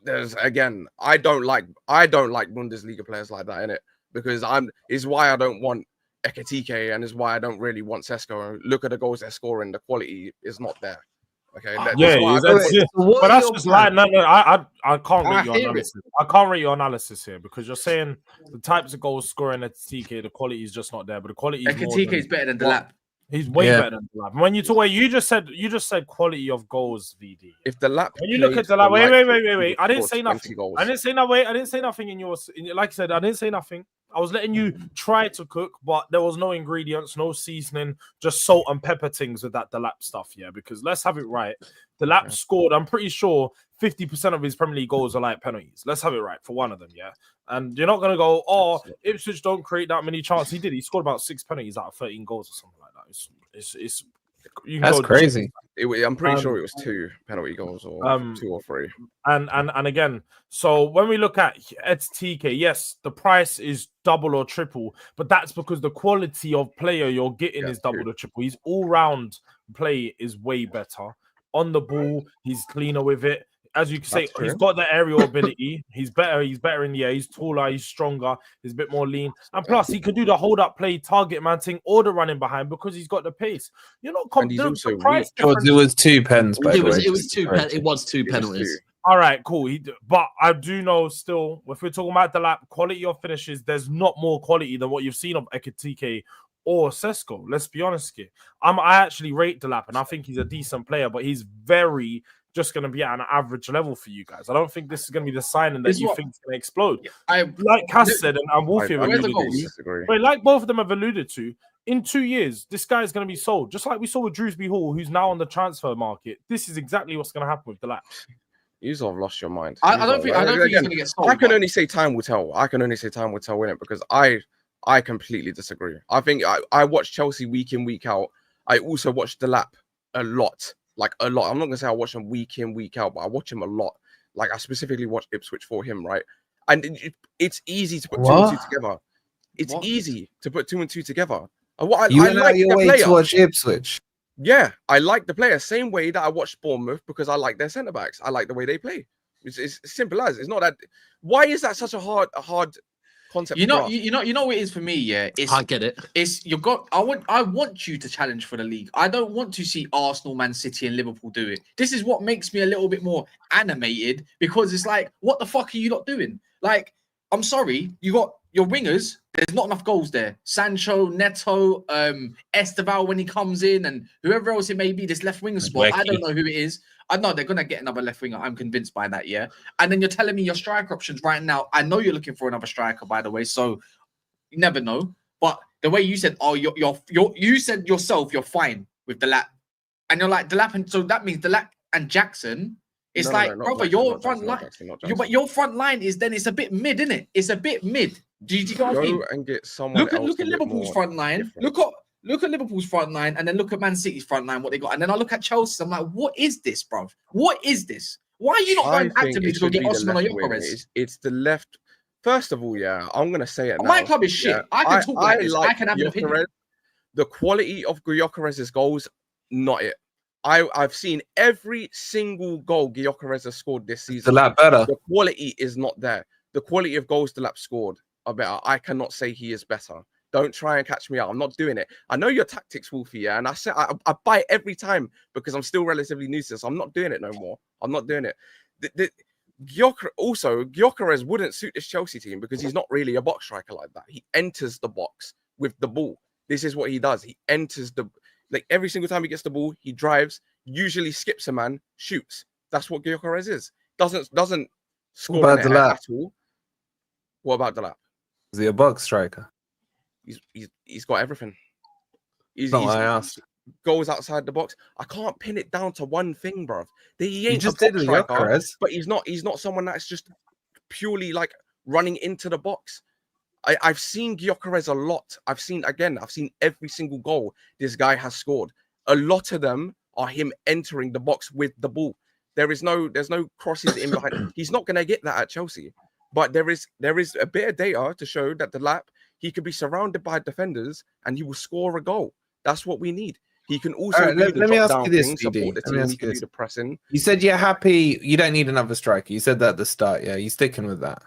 there's again, I don't like Bundesliga players like that in it because is why I don't want Ekitike and is why I don't really want Sesko. Look at the goals they're scoring, the quality is not there. Okay, but that's just like no. I can't rate your hear analysis. I can't rate your analysis here because you're saying the types of goals scoring at TK, the quality is just not there. But the quality is Ekitike is better than Delap. He's way better than Delap. When you talk, you just said quality of goals, VD. If Delap, when you look at Delap, wait. I didn't say nothing. I didn't say no. Wait, I didn't say nothing in yours. Like I said, I didn't say nothing. I was letting you try to cook, but there was no ingredients, no seasoning, just salt and pepper things with that Delap stuff. Yeah, because let's have it right. Delap scored. I'm pretty sure 50% of his Premier League goals are like penalties. Let's have it right for one of them. Yeah, and you're not gonna go, oh, Ipswich don't create that many chances. He did. He scored about 6 penalties out of 13 goals or something like that. It's that's crazy. I'm pretty sure it was 2 penalty goals or 2 or 3. And again, so when we look at TK, yes, the price is double or triple, but that's because the quality of player you're getting is double or triple. His all-round play is way better. On the ball, he's cleaner with it. As you can say, he's got the aerial ability. He's better in the air. He's taller. He's stronger. He's a bit more lean. And plus, he can do the hold-up play, target man thing, or the running behind because he's got the pace. You're not the price difference. It was 2 pens, by the way. It was 2 penalties. It was 2 penalties. All right, cool. But I do know still, if we're talking about the lap, quality of finishes, there's not more quality than what you've seen of Ekitike or Sesko. Let's be honest here. I actually rate Delap, and I think he's a decent player, but he's very just going to be at an average level for you guys. I don't think this is going to be the signing that you think is going to explode. Like Cass said, and Wolfie alluded to, but like both of them have alluded to, in 2 years, this guy is going to be sold. Just like we saw with Drewsby Hall, who's now on the transfer market. This is exactly what's going to happen with Delap. You've lost your mind. I don't think he's going to get sold. I can only say time will tell. I can only say time will tell in it because I completely disagree. I think I watch Chelsea week in, week out. I also watch Delap a lot. Like a lot. I'm not gonna say I watch him week in, week out, but I watch him a lot. Like I specifically watch Ipswich for him, right? And it's easy to put 2 and 2 together. It's easy to put 2 and 2 together. I like the player. To watch Ipswich. Yeah, I like the player. Same way that I watch Bournemouth because I like their centre backs. I like the way they play. It's simple as. It's not that. Why is that such a hard concept? You know what it is for me. Yeah, I get it. I want you to challenge for the league. I don't want to see Arsenal, Man City, and Liverpool do it. This is what makes me a little bit more animated because it's like, what the fuck are you not doing? Like, I'm sorry, you got your wingers. There's not enough goals there. Sancho, Neto, Esteval when he comes in, and whoever else it may be, this left winger spot. I don't know who it is. I know they're gonna get another left winger. I'm convinced by that. Yeah. And then you're telling me your striker options right now. I know you're looking for another striker, by the way. So you never know. But the way you said, you said yourself, you're fine with Delap, and you're like Delap, and so that means Delap and Jackson. It's brother, your front line. But your front line is then it's a bit mid, isn't it? It's a bit mid. Do you know what I mean? And get someone. Look at Liverpool's front line. Look at Liverpool's front line, and then look at Man City's front line. What they got, and then I look at Chelsea. I'm like, what is this, bro? What is this? Why are you not going actively to go get Osman or Gyökeres? It's the left. First of all, yeah, I'm gonna say it now. My club is shit. Yeah, I can talk like this. I can have an opinion. The quality of Gyökeres' goals, not it. I've seen every single goal Gyökeres has scored this season. Delap better. The quality is not there. The quality of goals Delap scored are better. I cannot say he is better. Don't try and catch me out. I'm not doing it. I know your tactics, Wolfie, yeah, and I buy it every time because I'm still relatively new to this. I'm not doing it no more. I'm not doing it. Gyökeres wouldn't suit this Chelsea team because he's not really a box striker like that. He enters the box with the ball. This is what he does. He enters every single time he gets the ball, he drives, usually skips a man, shoots. That's what Gyökeres is. Doesn't score in it at all. What about Delap? Is he a box striker? He's got everything. He's I asked. Goes outside the box. I can't pin it down to one thing, bro. He ain't just a box did striker, but he's not someone that's just purely like running into the box. I've seen Gyökeres a lot. I've seen every single goal this guy has scored. A lot of them are him entering the box with the ball. There's no crosses in behind. He's not gonna get that at Chelsea. But there is a bit of data to show that Delap, he could be surrounded by defenders and he will score a goal. That's what we need. He can also let me ask you this, support the team. He can do the pressing. You said you're happy. You don't need another striker. You said that at the start. Yeah, you sticking with that?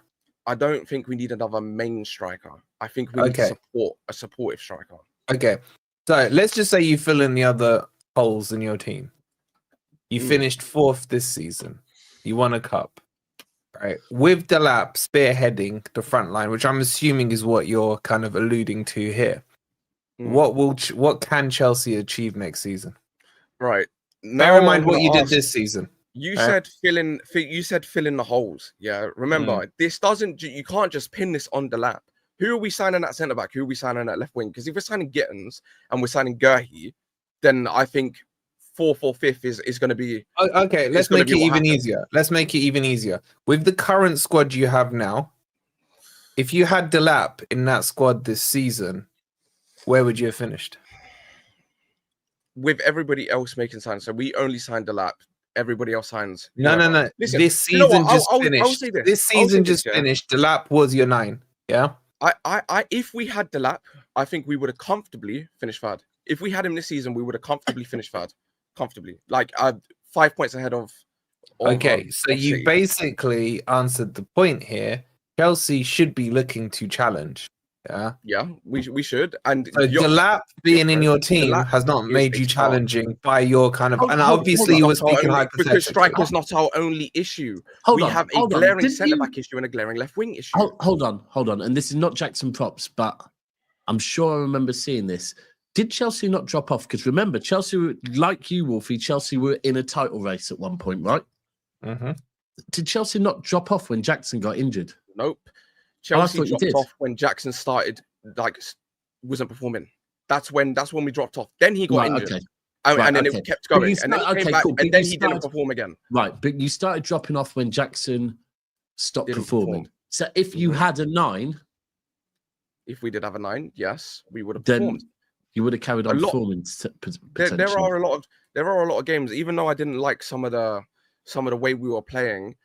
I don't think we need another main striker. I think we need a supportive striker. Okay. So let's just say you fill in the other holes in your team. You finished 4th this season. You won a cup. Right. With Delap spearheading the front line, which I'm assuming is what you're kind of alluding to here. What can Chelsea achieve next season? Right. Bear in mind what you did this season. You said fill in the holes. Yeah. Remember, you can't just pin this on Delap. Who are we signing at centre back? Who are we signing at left wing? Because if we're signing Gittens and we're signing Gerhi, then I think 4th or 5th is going to be okay. Let's make it even easier. Let's make it even easier. With the current squad you have now, if you had Delap in that squad this season, where would you have finished? With everybody else making signs, so we only signed Delap. Everybody else signs. No. Listen, this season just finished. This season just finished. Delap was your 9. Yeah. If we had Delap, I think we would have comfortably finished 3rd. If we had him this season, we would have comfortably finished 3rd. Comfortably, like 5 points ahead of. Okay, so you basically answered the point here. Chelsea should be looking to challenge. Yeah, we should. And so Delap being in your team has not made you challenging by your kind of. And obviously, you were speaking hypothetically. Because striker's not our only issue. We have a glaring centre back issue and a glaring left wing issue. Hold on. And this is not Jackson props, but I'm sure I remember seeing this. Did Chelsea not drop off? Because remember, Chelsea, like you, Wolfie, Chelsea were in a title race at one point, right? Mm-hmm. Did Chelsea not drop off when Jackson got injured? Nope. Chelsea dropped off when Jackson started, wasn't performing. That's when we dropped off. Then he got injured. Okay. And then it kept going. And then he came back, and then he didn't perform again. Right, but you started dropping off when Jackson stopped performing. So if you had a 9... If we did have a 9, yes, we would have performed. You would have carried on performing. There are a lot of games, even though I didn't like some of the way we were playing.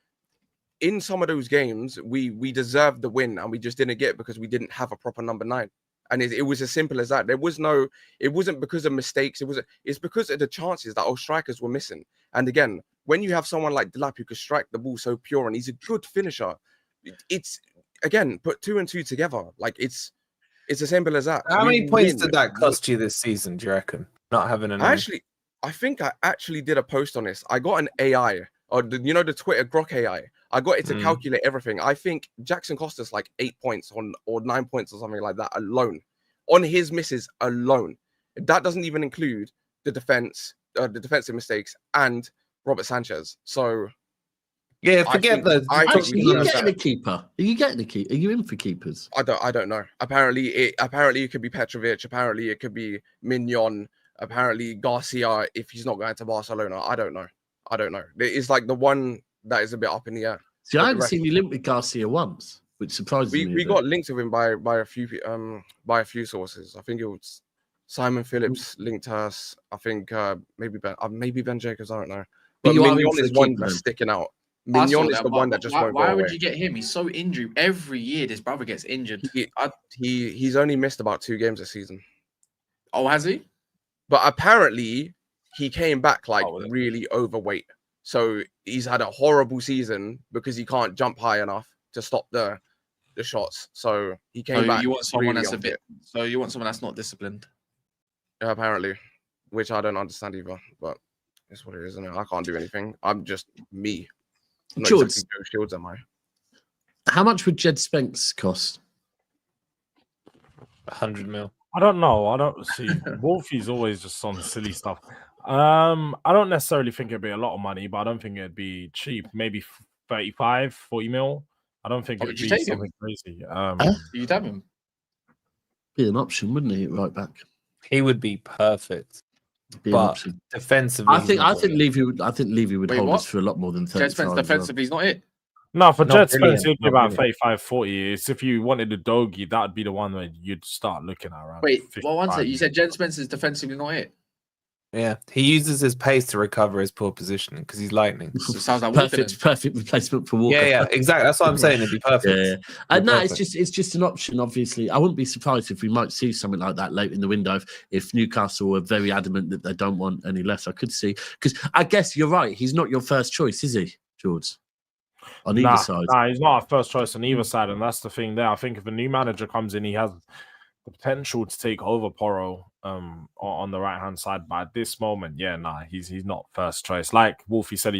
In some of those games, we deserved the win, and we just didn't get it because we didn't have a proper number 9. And it was as simple as that. It wasn't because of mistakes. It's because of the chances that our strikers were missing. And again, when you have someone like Delap who can strike the ball so pure and he's a good finisher, it's again put 2 and 2 together. Like it's as simple as that. How many points did that cost you this season? Do you reckon not having an? I think I actually did a post on this. I got an AI, or the Twitter Grok AI. I got it to calculate everything. I think Jackson cost us like 8 points or 9 points or something like that alone on his misses alone. That doesn't even include the defensive mistakes and Robert Sanchez. So Yeah, forget those. Actually, are you getting a keeper? Are you getting a keeper? Are you in for keepers? I don't know. Apparently it could be Petrovic. Apparently it could be Mignon. Apparently Garcia if he's not going to Barcelona. I don't know. It's like the one that is a bit up in the air. See, I haven't seen you linked with Garcia once, which surprises me. We got linked with him by a few sources. I think it was Simon Phillips linked us. I think maybe Ben Jacobs. I don't know. But Mignon is one that's sticking out. Mignon is the one that just won't go away. Why would you get him? He's so injured. Every year, this brother gets injured. He's only missed about 2 games this season. Oh, has he? But apparently, he came back like really overweight. So he's had a horrible season because he can't jump high enough to stop the shots. So he came back. You want someone really that's a bit. So you want someone that's not disciplined. Yeah, apparently, which I don't understand either. But it's what it is, isn't it? I can't do anything. I'm just me. Not George, exactly Joe Shields, am I? how much would Jed Spence cost? 100 mil. I don't know. I don't see. Wolfie's always just on silly stuff. I don't necessarily think it'd be a lot of money, but I don't think it'd be cheap. Maybe 35, 40 mil. I don't think it'd be something crazy. You'd have him. Be an option, wouldn't he? Right back. He would be perfect. Be an But option. defensively, I think Levy would Wait, hold what? us for a lot more than 35. Jed Spence defensively, he's not it. No, for Not Jed Spence, brilliant, it'd be not about brilliant. 35, 40. It's if you wanted a doggy, that would be the one that you'd start looking at around. Wait, well, one 55. second. You said Jed Spence is defensively not it. Yeah, he uses his pace to recover his poor positioning because he's lightning. So it sounds like Walker. Perfect replacement for Walker. Yeah, exactly. That's what I'm saying. It'd be perfect. Yeah. No, it's just an option. Obviously, I wouldn't be surprised if we might see something like that late in the window. If Newcastle are very adamant that they don't want any less, I could see. Because I guess you're right. He's not your first choice, is he, George? On either side. Nah, he's not our first choice on either side, and that's the thing there. I think if a new manager comes in, he has the potential to take over Porro on the right hand side. But at this moment, he's not first choice. Like Wolfie said,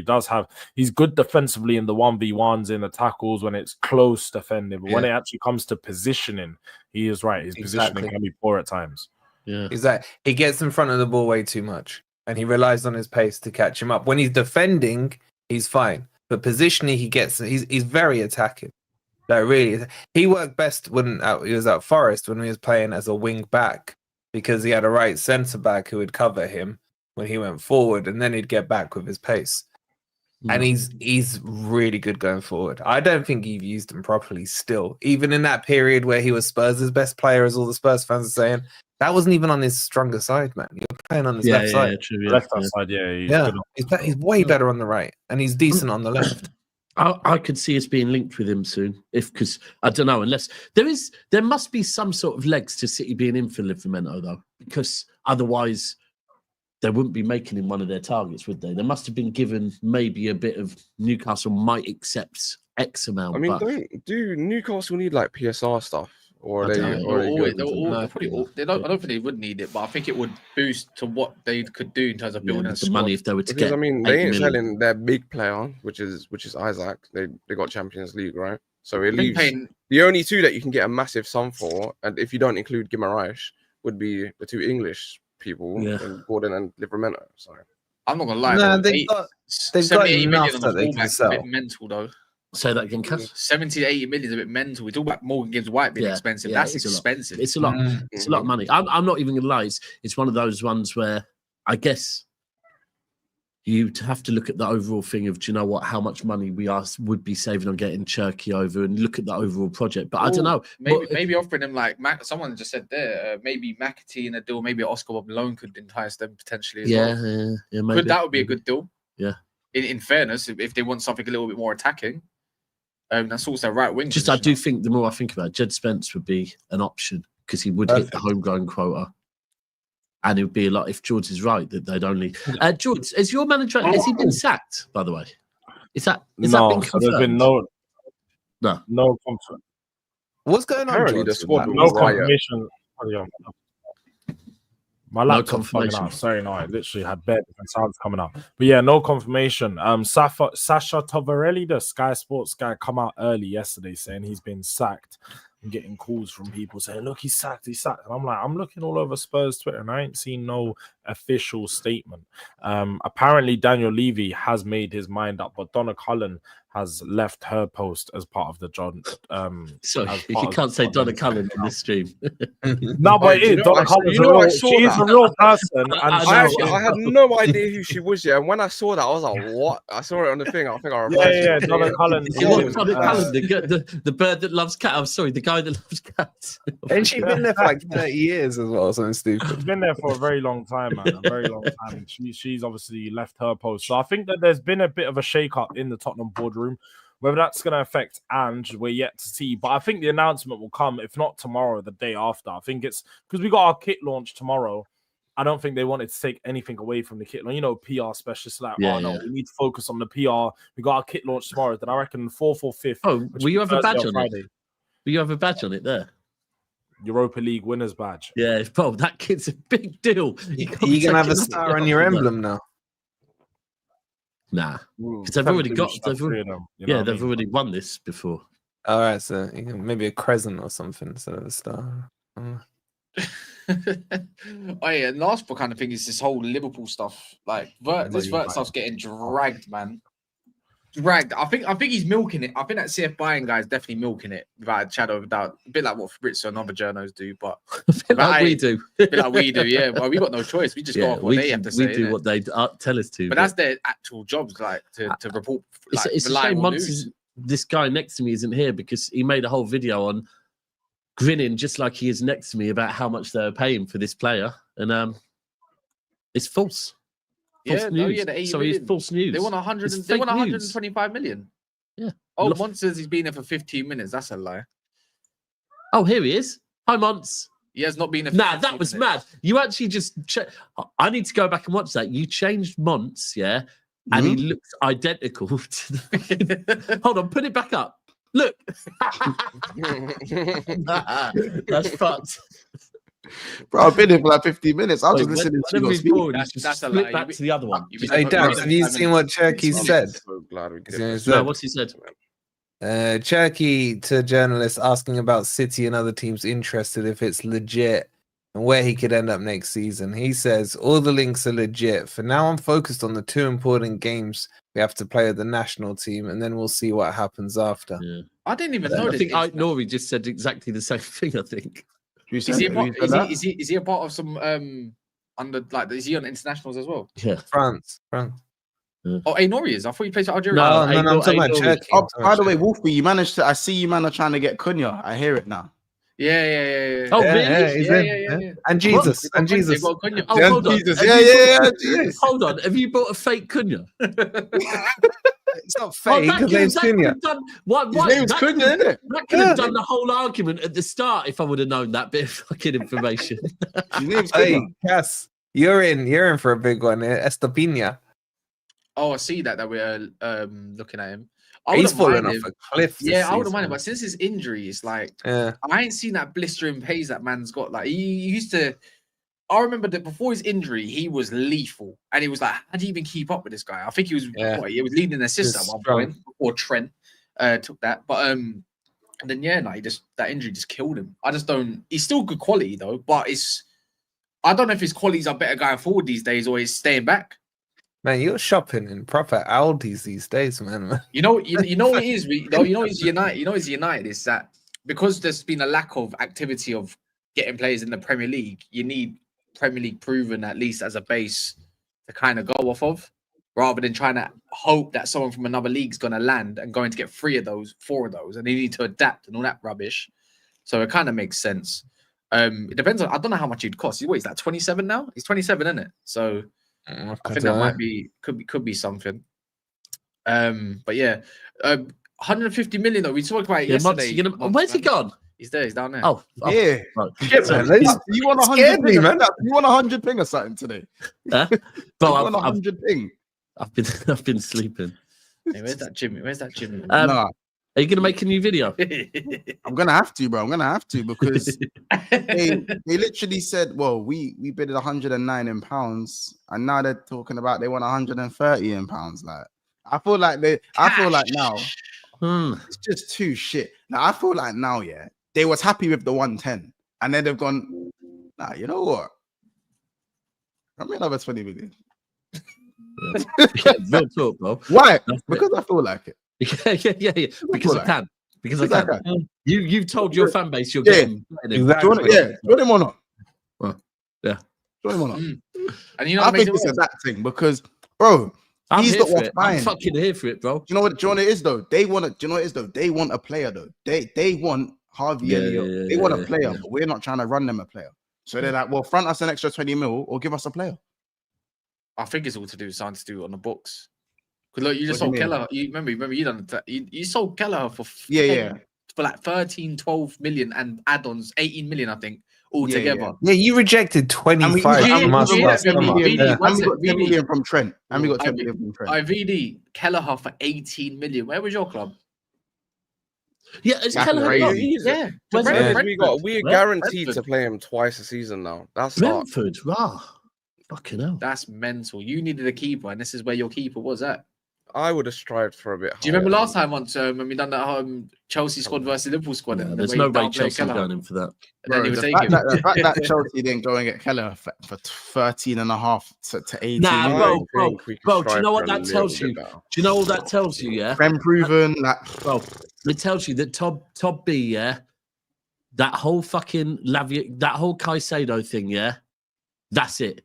he's good defensively in the 1v1s, in the tackles when it's close defending. But when it actually comes to positioning, he is right. His positioning can be poor at times. Yeah, exactly. He gets in front of the ball way too much, and he relies on his pace to catch him up. When he's defending, he's fine. But positionally, he's very attacking. Like really, he worked best when he was at Forest when he was playing as a wing back because he had a right centre back who would cover him when he went forward, and then he'd get back with his pace. And he's really good going forward. I don't think you've used him properly still, even in that period where he was Spurs' best player, as all the Spurs fans are saying. That wasn't even on his stronger side, man. You're playing on his left side. True, left side, He's way better on the right, and he's decent on the left. I could see us being linked with him soon, because I don't know, unless there must be some sort of legs to City being in for Livramento though, because otherwise they wouldn't be making him one of their targets, would they? They must have been given maybe a bit of Newcastle might accept X amount. I mean, but do Newcastle need like PSR stuff? Or I don't think they would need it, but I think it would boost to what they could do in terms of building the money if they were to because, get. I mean, they ain't selling their big player, which is Isaac. They got Champions League, right? So it leaves the only two that you can get a massive sum for, and if you don't include Guimaraes, would be the 2 English people, Gordon and Livramento. So I'm not gonna lie. No, they've got enough that they can sell. A bit mental though. Say that again, Cass. 70 to 80 million is a bit mental. We talk about Morgan Gibbs White being expensive. That's expensive. It's a lot. It's a lot of money. I'm not even gonna lie. It's one of those ones where I guess you have to look at the overall thing of, do you know what, how much money would be saving on getting Cherky over, and look at the overall project. But I don't know. Maybe offering them like someone just said there, maybe McAtee in a deal, maybe Oscar Bob loan could entice them potentially as well. Yeah, maybe. That would be a good deal. Yeah. In fairness, if they want something a little bit more attacking. That's also right wing. I do think the more I think about it, Jed Spence would be an option because he would hit the homegrown quota, and it would be a lot if George is right that they'd only. George, is your manager? Has he been sacked? By the way, is that been confirmed? There's been no confirmation. What's going on? Apparently, George, the squad No confirmation. My No laptop's bugging confirmation. out. Sorry, no, it literally had bare different sounds coming out. But yeah, no confirmation. Sasha Tovarelli, the Sky Sports guy, come out early yesterday saying he's been sacked. I'm getting calls from people saying, "Look, he's sacked, he's sacked." And I'm like, I'm looking all over Spurs Twitter, and I ain't seen no official statement. Apparently, Daniel Levy has made his mind up, but Donna Cullen has left her post as part of the John. So as you part of can't say Donna Tottenham's Cullen in this stream. No, but do you it is. know Donna I saw- Cullen's you know I saw she's that. a real person. And I had no idea who she was yet. And when I saw that, I was like, "What?" I saw it on the thing. I think I replied. yeah, to it. Donna Cullen. You want Donna Cullen, the bird that loves cats? I'm sorry, the guy that loves cats. And she's been there for like 30 years as well, something stupid. She's been there for a very long time, man. A very long time. She's obviously left her post. So I think that there's been a bit of a shake-up in the Tottenham boardroom. Whether that's going to affect Ange, we're yet to see. But I think the announcement will come, if not tomorrow, the day after. I think it's because we got our kit launch tomorrow. I don't think they wanted to take anything away from the kit launch. You know, PR specialists like, we need to focus on the PR. We got our kit launch tomorrow. Then I reckon 4th or 5th. Oh, will you have a badge on Friday. it? Will you have a badge on it there? Europa League winners badge. Yeah, bro, that kid's a big deal. You're going to have a star on your emblem now. Nah, because they've already got. They've already won this before. All right, so maybe a crescent or something instead of a star. Oh yeah, and last kind of thing is this whole Liverpool stuff. Like this Wirtz stuff's getting dragged, man. Dragged. I think he's milking it. I think that CF buying guy is definitely milking it without a shadow of a doubt. A bit like what Fabrizio and other journos do, but we do. A bit like we do, yeah. Well, we got no choice. We just go off what they have to say. We do what they tell us to. But that's their actual jobs, like to report. Like, it's a shame this guy next to me isn't here because he made a whole video on grinning just like he is next to me about how much they're paying for this player, and it's false. Yeah, it's false news. They want 100. They want 125 million. Yeah. Oh, Mons says he's been there for 15 minutes. That's a lie. Oh, here he is. Hi, Mons. He has not been there. Nah, that was mad. You actually just. I need to go back and watch that. You changed Mons, yeah, and he looks identical to the. Hold on, put it back up. Look. That's fucked. Bro, I've been here for like 15 minutes. I'll just listen to you speak. That's a lie. Back to the other one. Hey, Dabs, have you seen what Cherky said? So glad we did He's this. No, what's he said? Cherky to journalists asking about City and other teams interested if it's legit and where he could end up next season. He says, all the links are legit. For now, I'm focused on the 2 important games we have to play with the national team, and then we'll see what happens after. Yeah. I didn't even know. I think Ait-Nouri just said exactly the same thing, I think. Is he a part of some is he on internationals as well? Yeah. France. Oh, Ait-Nouri is. I thought he plays for Algeria. No, I'm talking about Cherky. Oh, by the way, Wolfie, you managed to. I see you, man, are trying to get Cunha. I hear it now. Yeah. Oh, Yeah, really? he's in. And Jesus. And Jesus. Oh, hold on. Jesus. Jesus. Hold on. Have you bought a fake Cunha? It's not fake because name's Cunha. His name's Cunha, isn't it? That could have done the whole argument at the start if I would have known that bit of fucking information. His name's Hey, Cunha. Cass, you're in for a big one. Estepina. Oh, I see that we're looking at him. He's falling off a cliff. Yeah, I wouldn't mind it. But since his injury, it's like I ain't seen that blistering pace that man's got. Like he used to. I remember that before his injury, he was lethal, and he was like, "How do you even keep up with this guy?" I think he was he was leading an assist at one point before Trent took that. But and then that injury just killed him. I just don't. He's still good quality though, but I don't know if his qualities are better going forward these days or he's staying back. Man, you're shopping in proper Aldis these days, man. You know what it is. It's United is that because there's been a lack of activity of getting players in the Premier League, you need Premier League proven at least as a base to kind of go off of, rather than trying to hope that someone from another league's going to land and going to get 4 of those, and they need to adapt and all that rubbish. So it kind of makes sense. It depends on. I don't know how much he'd cost. He's like 27 now. He's 27, isn't it? So I think that could be something. But yeah, 150 million though. We talked about it yesterday. Where's he gone? He's there. He's down there. Oh, yeah. Right. You want 100 ping? You want 100 ping or something today? Huh? You want 100 ping? I've been sleeping. Hey, where's that Jimmy? Nah. Are you going to make a new video? I'm gonna have to, bro. I'm gonna have to because they literally said, well, we bid it 109 in pounds, and now they're talking about they want 130 in pounds. Like, I feel like now it's just too shit. Now I feel like now, yeah, they was happy with the 110, and then they've gone, nah, you know what? I mean, another 20 million. Yeah, real talk, bro. Why? Because I feel like it. Yeah. Because I can. Because I can. You've told your fan base you're getting. Exactly. Join him or not? Well, yeah. Join him or not? And you know, I think it's a that thing because, bro, he's the one buying. I'm fucking here for it, bro. Do you know what it is though? They want do you know what it is though? They want a player though. They want Harvey Elliott. They want a player, but we're not trying to run them a player. So they're like, well, front us an extra 20 mil or give us a player. I think it's all to do with something to do on the books. Because look, you just sold Kelleher. You remember you done that. You sold Kelleher for for like 13, 12 million and add-ons, 18 million, I think, altogether. Yeah, you rejected 25 from us last summer. And we got 10 million from Trent. And we got 10 million from Trent. IVD, Kelleher for 18 million. Where was your club? Yeah, it's Kelleher. Yeah. We're guaranteed to play him twice a season now. That's Brentford. Rah. Fucking hell. That's mental. You needed a keeper, and this is where your keeper was at. I would have strived for a bit. Do you remember last time once when we done that Chelsea squad versus Liverpool squad? Yeah, there's no way Chelsea going in for that. Bro, the fact that Chelsea didn't go and get Kelleher for 13 and a half to 18. Nah, bro, do you know what that tells you? Do you know all that tells you, yeah? Friend proven, bro, it tells you that Todd B, yeah, that whole fucking that whole Caicedo thing, yeah, that's it.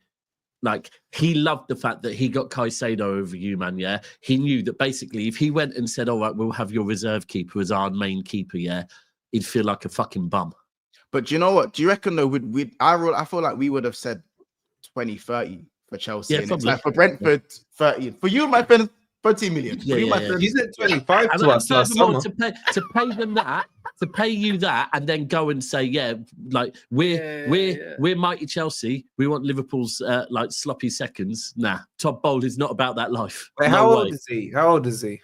Like, he loved the fact that he got Caicedo over you, man, yeah? He knew that basically if he went and said, all right, we'll have your reserve keeper as our main keeper, yeah, he'd feel like a fucking bum. But do you know what? Do you reckon, though, I feel like we would have said 20, 30 for Chelsea. Yeah, like for Brentford, 30. For you, my friend, 30 million. You said 25 to us last summer. To pay them that, to pay you that, and then go and say, yeah, like we're mighty Chelsea. We want Liverpool's like sloppy seconds. Nah, Todd Bold is not about that life. Wait, how old is he? How old is he?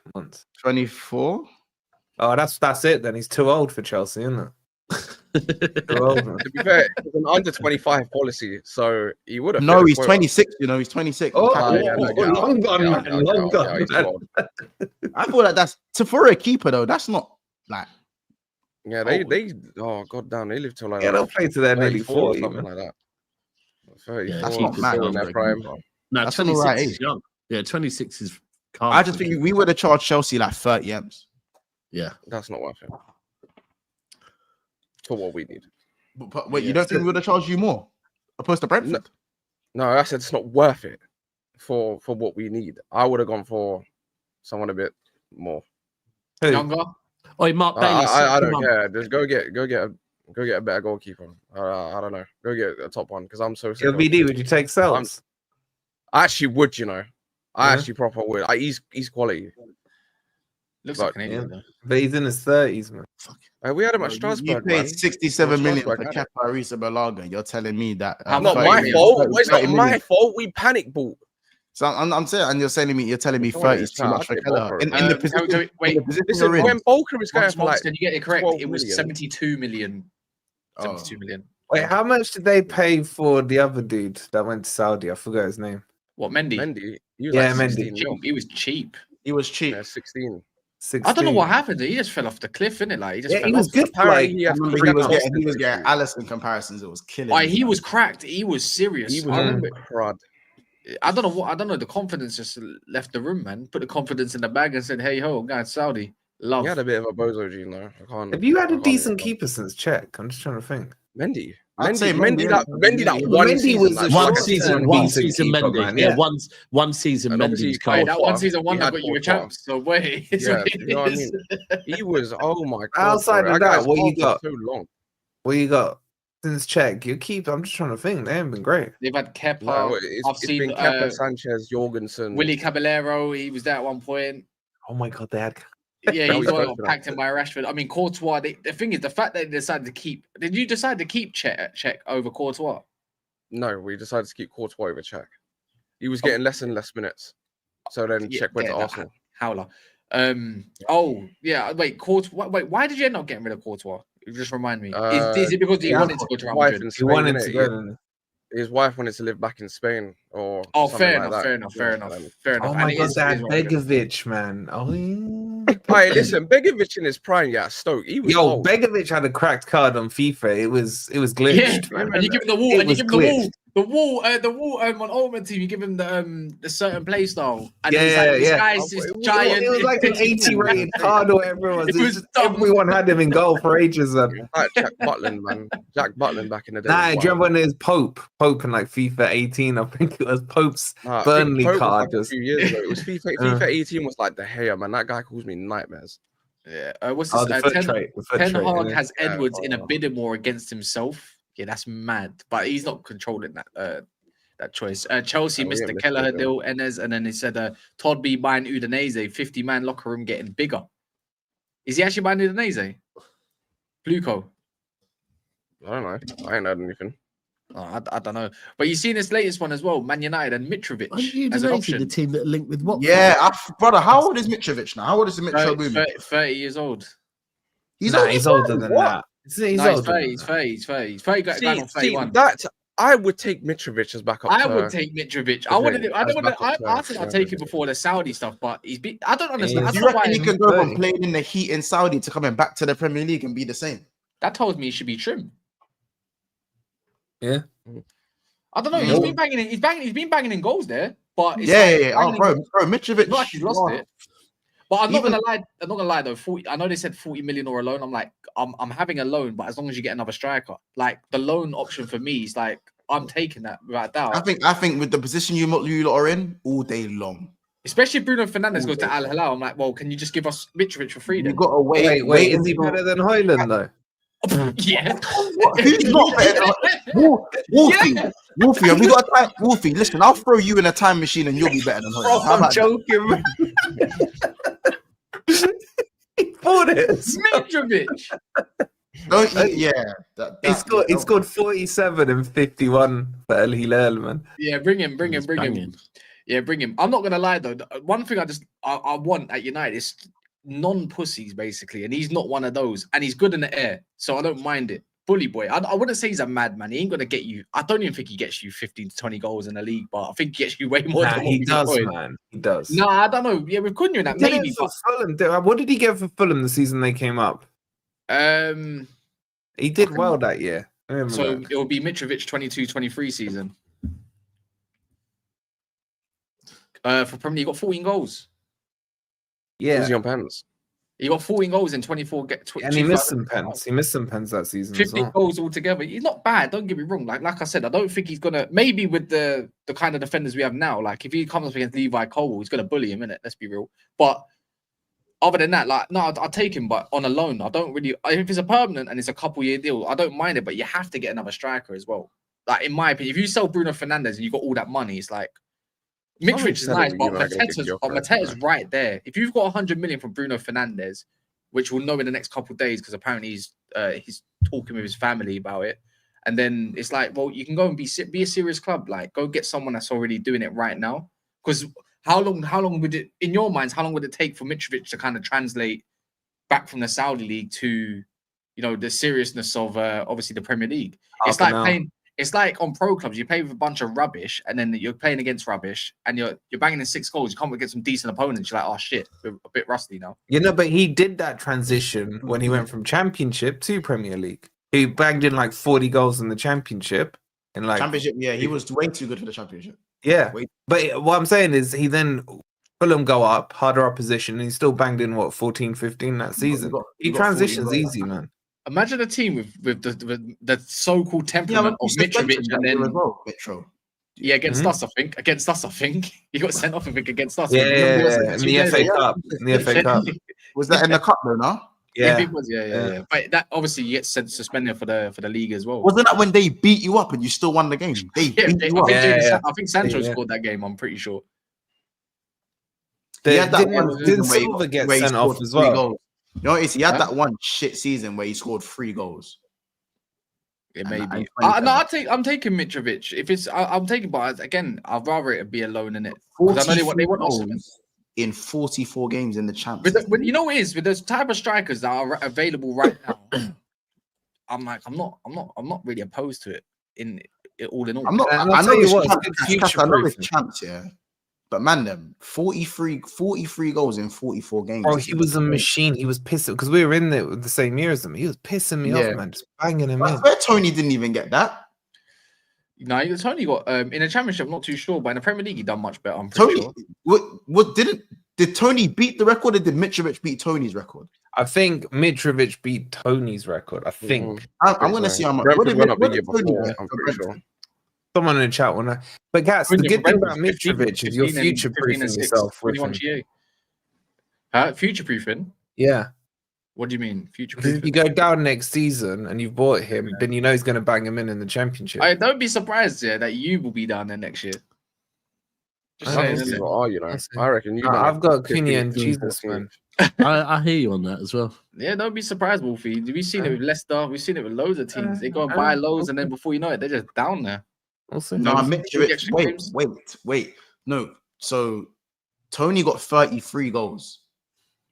24. Oh, that's it. Then he's too old for Chelsea, isn't it? To be fair, it's an under 25 policy, so he would have. No, he's 26. You know, he's 26. Long gone. I feel like that's for a keeper though. That's not like. Yeah, they oh god damn, they live till like they'll play to their nearly 40, something like that. 34, that's not mad in their prime. No, that's 26 right is young. Yeah, 26 is. I just think we would have charged Chelsea like 30 M's. Yeah, that's not worth it. For what we need. But wait, you don't think we would have charged you more opposed to Brentford? No, I said it's not worth it for what we need. I would have gone for someone a bit more younger. Oh, Mark Bailey. I don't care. Just go get a better goalkeeper. I don't know. Go get a top one because I'm so sick. LBD, would you take Sells? I actually would. You know, I actually proper would. He's quality. Looks like an idiot, though. But he's in his 30s, man. We had him at Strasbourg. You paid 67 million for Kepa Arrizabalaga. You're telling me that not my fault. It's not my fault. We panic bought. So I'm saying, and you're telling me 30 is too much for Kelleher. In the position, listen, when Bolker is going for like, can you get it correct? It was 72 million. 72 million. Wait, how much did they pay for the other dude that went to Saudi? I forgot his name. What, Mendy? Mendy. Mendy. He was cheap. He was cheap. Yeah, 16. 16. I don't know what happened. He just fell off the cliff, innit? Like he was good. Apparently, he was getting Alisson comparisons. It was killing. Like, he was cracked. He was serious. He was a bit crud. I don't know. The confidence just left the room, man. Put the confidence in the bag and said, "Hey ho, I'm going to Saudi." Love. He had a bit of a bozo gene though. Have you had a decent keeper since Czech? I'm just trying to think. Mendy. Mendy was one season. Mendy. Yeah, one season. Mendy's cold. That one season, one that got you a chance. So wait, yeah, you know what I mean? He was. Oh my god. Outside of that, what you got? So long. What you got? Since Czech, you keep. I'm just trying to think. They haven't been great. They've had Kepa. No, it's been Kepa, Sanchez, Jorgensen, Willie Caballero. He was there at one point. Oh my god, they had. Yeah, he got packed in by Rashford. I mean, Courtois. The thing is, the fact that they decided to keep. Did you decide to keep Czech over Courtois? No, we decided to keep Courtois over Czech. He was getting less and less minutes. So then Czech went to Arsenal. Howler. Oh yeah. Wait, Courtois. Wait, why did you end up getting rid of Courtois? Just remind me. Uh, Is it because he yeah, wanted to go to Real wife Madrid? in He Spain, wanted innit? to go. didn't His wife wanted to live back in Spain or Oh, something fair like enough, that. fair enough, fair Yeah, enough, man. fair he? enough. Oh And my it God, is that Real Madrid. Begovic, man. Oh, yeah. Hey, listen, Begovic in his prime, yeah, Stoke. He was Yo, old. Begovic had a cracked card on FIFA. It was Yeah, glitched, man. and you give him the wall, It and you was give him the wall, glitched. the wall on Ultimate Team. You give him the certain play style, and Yeah, he's like, this yeah. guy's this It was- giant. It was like an 80 rated card or whatever it was. It It's was just, dumb. everyone had him in goal for ages. Man. Like Jack Butland, man. Jack Butland back in the day. Nah, was do you wild. remember when it was Pope in like FIFA 18? I think it was Pope's Nah, I think Burnley Pope was card. like a Just, few years ago. It was FIFA 18 was like the hair, man. That guy calls me nightmares. Yeah, what's this? the foot trait. The foot Ten trait. Hag innit? has Yeah, Edwards in a oh. bidding war against himself. Yeah, that's mad. But he's not controlling that choice. Chelsea Yeah, we missed ain't the missed Kelleher it, deal, Enes, and then he said Todd B buying Udinese, 50-man locker room getting bigger. Is he actually buying Udinese? Bluco. I don't know. I ain't heard anything. Oh, I don't know. But you've seen this latest one as well, Man United and Mitrovic Aren't you as an the option. team that linked with what? Yeah, brother. How old is Mitrovic now? How old is the Mitro 30, Boomy? 30 years old. He's older than What? that. He's No, he's older 30, than he's that. 30, he's 30. He's 30 going on See, 31. that I would take Mitrovic as backup. I to- would take Mitrovic. I the wanted thing, it. I as don't want to. backup to- I think I'll take it yeah. before the Saudi stuff, but he's been. I don't understand. I Do Do don't you know why. reckon he can go from 30. playing in the Heat in Saudi to coming back to the Premier League and be the same? That tells me he should be trim. Yeah. I don't know. He's been banging. He's been banging in goals there, but it's Yeah. like Oh, banging in- bro, Mitrovic. not like he's lost oh, it. But I'm not Even- gonna lie. I'm not gonna lie though. 40. I know they said 40 million or a loan. I'm like, I'm having a loan, but as long as you get another striker, like the loan option for me is like, I'm taking that without doubt. I think with the position you lot are in all day long, Especially if Bruno Fernandes goes to Al Hilal. I'm like, well, can you just give us Mitrovic for free you then? got to Wait, is he better than Hoyland though? Yeah. Who's not better than Wolfie? Yeah. Wolfie, have you got a time? Wolfie, listen, I'll throw you in a time machine and you'll be better than Bro, Hoyland. How I'm about that? joking, man. He bought it. Mitrovic. Don't yeah. He scored 47 and 51 for El Hilal, man. Yeah, bring him. He's banging. Yeah, bring him. I'm not gonna lie though. One thing I want at United is non-pussies basically, and he's not one of those. And he's good in the air, so I don't mind it. Bully boy. I wouldn't say he's a madman. He ain't gonna get you. I don't even think he gets you 15 to 20 goals in the league, but I think he gets you way more. Nah, than what he we does, deployed. man. He does. No, I don't know. Yeah, with Cunha in that He did maybe, it for Fulham. What did he get for Fulham the season they came up? but He did well that year. I remember so that. it will be Mitrovic 22-23 season. For Premier League, he got 14 goals. Was Yeah, he on pens? He got 14 goals in 24. and he missed some pens. He missed some pens that season as 50 well. goals altogether. He's not bad. Don't get me wrong. Like I said, I don't think he's gonna. Maybe with the kind of defenders we have now, like if he comes up against Levi Cole, he's gonna bully him, innit? Let's be real. But other than that, like no, I'll take him, but on a loan, I don't really. If it's a permanent and it's a couple-year deal, I don't mind it. But you have to get another striker as well. Like in my opinion, if you sell Bruno Fernandes and you got all that money, it's like Mitrovic is selling nice, him, but you're not gonna get your price Mateta's back. right there. If you've got 100 million from Bruno Fernandes, which we'll know in the next couple of days because apparently he's talking with his family about it, and then it's like, well, you can go and be a serious club, like go get someone that's already doing it right now. Because how long would it, in your minds, how long would it take for Mitrovic to kind of translate back from the Saudi league to, the seriousness of obviously the Premier League? It's Half an like hour. playing. It's like on pro clubs, you play with a bunch of rubbish, and then you're playing against rubbish, and you're banging in 6 goals. You come against some decent opponents. You're like, oh shit, we're a bit rusty now. But he did that transition when he went from Championship to Premier League. He banged in like 40 goals in the Championship. And like Championship, yeah, he was way too good for the Championship. Yeah, Wait. but what I'm saying is he then Fulham go up, harder opposition, and he still banged in 14, 15 that season. he He got 40 transitions goals. easy, man. Imagine a team with the so-called Yeah, temperament but of he Mitrovic, suspension and that year then as well, Mitro. against Mhm. us, I think. Against us, I think he got sent off. I think against us. Yeah, Remember, in the FA Cup. In the FA Cup. Was that in the cup though? No, Yeah, Yeah. it was. Yeah. But that obviously you get suspended for the league as well. wasn't that when they beat you up and you still won the game? They Yeah, beat you up. I think Sancho Yeah. scored that game. I'm pretty sure. He had that Didn't one season where he Silva get where he sent off scored as 3 well? goals. You know, he had Huh? that one shit season where he scored 3 goals. It And may that- be. and No, I'm taking Mitrovic. If it's, I'm taking, but again, I'd rather it be alone in it. 'Cause I know they want 43 Osimhen. goals. in 44 games in the Champions League. But you know what it is with those type of strikers that are available right now. I'm not really opposed to it. All in all, I'm not. And I I'll know tell you it's what, champs, it's Cass, I know it's future-proofing. champs, yeah. But man, them 43 goals in 44 games. Bro, he was a machine. He was pissing because we were in there with the same year as him. He was pissing me off, man, just banging him in. Where Tony didn't even get that. no, it's only got in the Championship. I'm not too sure, but in the Premier League, he done much better. I'm pretty Tony, sure. did Tony beat the record or did Mitrovic beat Tony's record? I think Mitrovic beat Tony's record. I think I'm going to see how much. Brentford went up the what year did Tony before, get I'm for pretty Brentford? sure. someone in the chat wanna. But guys, the good thing about Mitrovic is you're future proofing yourself. With him. Future proofing. Yeah. What do you mean future Because if proofing? you go down next season and you've bought him, then you know he's going to bang him in the championship. I don't be surprised, that you will be down there next year. Just I saying, don't isn't it? I reckon you. I've got 15, Cunha and 14. Jesus, man. I hear you on that as well. Yeah, don't be surprised, Wolfie. We've seen it with Leicester. We've seen it with loads of teams. They go and buy loads, and then before you know it, they're just down there. Also, No, No, Mitrovic. extra Wait, games. wait. No, so Tony got 33 goals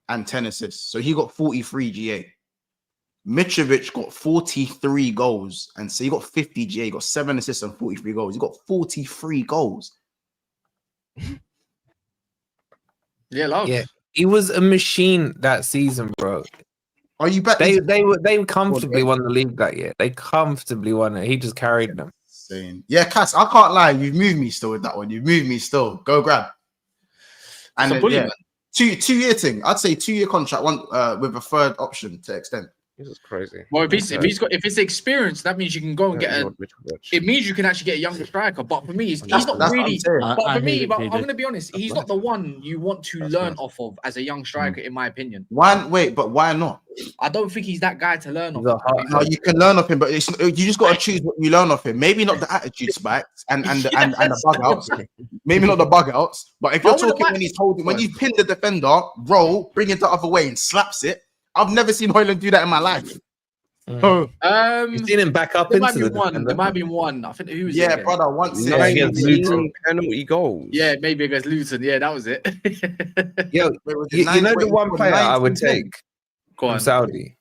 and 10 assists. So he got 43 GA. Mitrovic got 43 goals and so he got 50 GA. He got 7 assists and 43 goals. He got 43 goals. Yeah, love. yeah, he was a machine that season, bro. Are you back? They comfortably won the league that year. They comfortably won it. He just carried them. Saying, yeah, Cass, I can't lie. You've moved me still with that one. You've moved me still. Go grab. And It's a bully, man. 2-year thing. I'd say 2-year contract, one with a third option to extend. This is crazy. Well, if it's experience, that means you can go and get a. It means you can actually get a younger striker. But for me, he's not That's really. what I'm saying. But I for me, hear but you, I'm going to be honest, he's not the one you want to learn off of as a young striker, in my opinion. But why not? I don't think he's that guy to learn off. He's a of. hard- No, you can learn off him, but you just got to choose what you learn off him. Maybe not the attitude spikes and the bug outs. Maybe not the bug outs. But if you're talking when he's pinned the defender, roll, bring it the other way and slaps it. I've never seen Hoyland do that in my life. Oh, You've seen him back up there into might be the one. defender. There might be one. I think who was it yeah, again? brother. Once No, it. he has Luton. 19 penalty goals. Yeah, maybe against Luton. Yeah, that was it. Yo, you know the one player I would take Go from on. Saudi?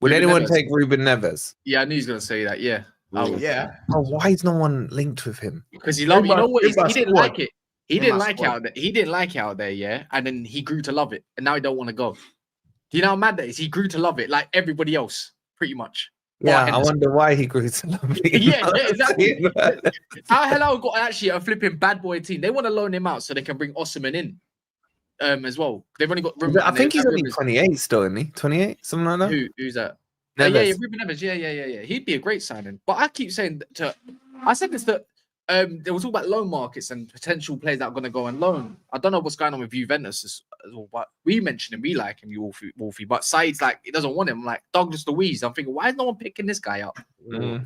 Would Ruben anyone Neves. take Ruben Neves? Yeah, I knew he was going to say that. Yeah, I would. Yeah. Oh, why is no one linked with him? Because he loved. You know what? He in my didn't squad. like it. He In didn't my like it squad. out there. He didn't like it out there. Yeah, and then he grew to love it, and now he don't want to go. Do you know how mad that is? He grew to love it, like everybody else, pretty much. Yeah, But- I wonder why he grew so lovely. Yeah, exactly. How Helal got actually a flipping bad boy team. They want to loan him out so they can bring Osimhen in, as well. They've only got. I think he's only 28 still, isn't he? 28, something like that. Who's that? Neves. Yeah, Ruben Neves. Yeah. He'd be a great signing. But I keep saying I said this that they were talking about loan markets and potential players that are going to go on loan. I don't know what's going on with Juventus as well, but we mentioned him. We like him, Wolfie. But Said's like, he doesn't want him. Like Douglas Luiz. I'm thinking, why is no one picking this guy up?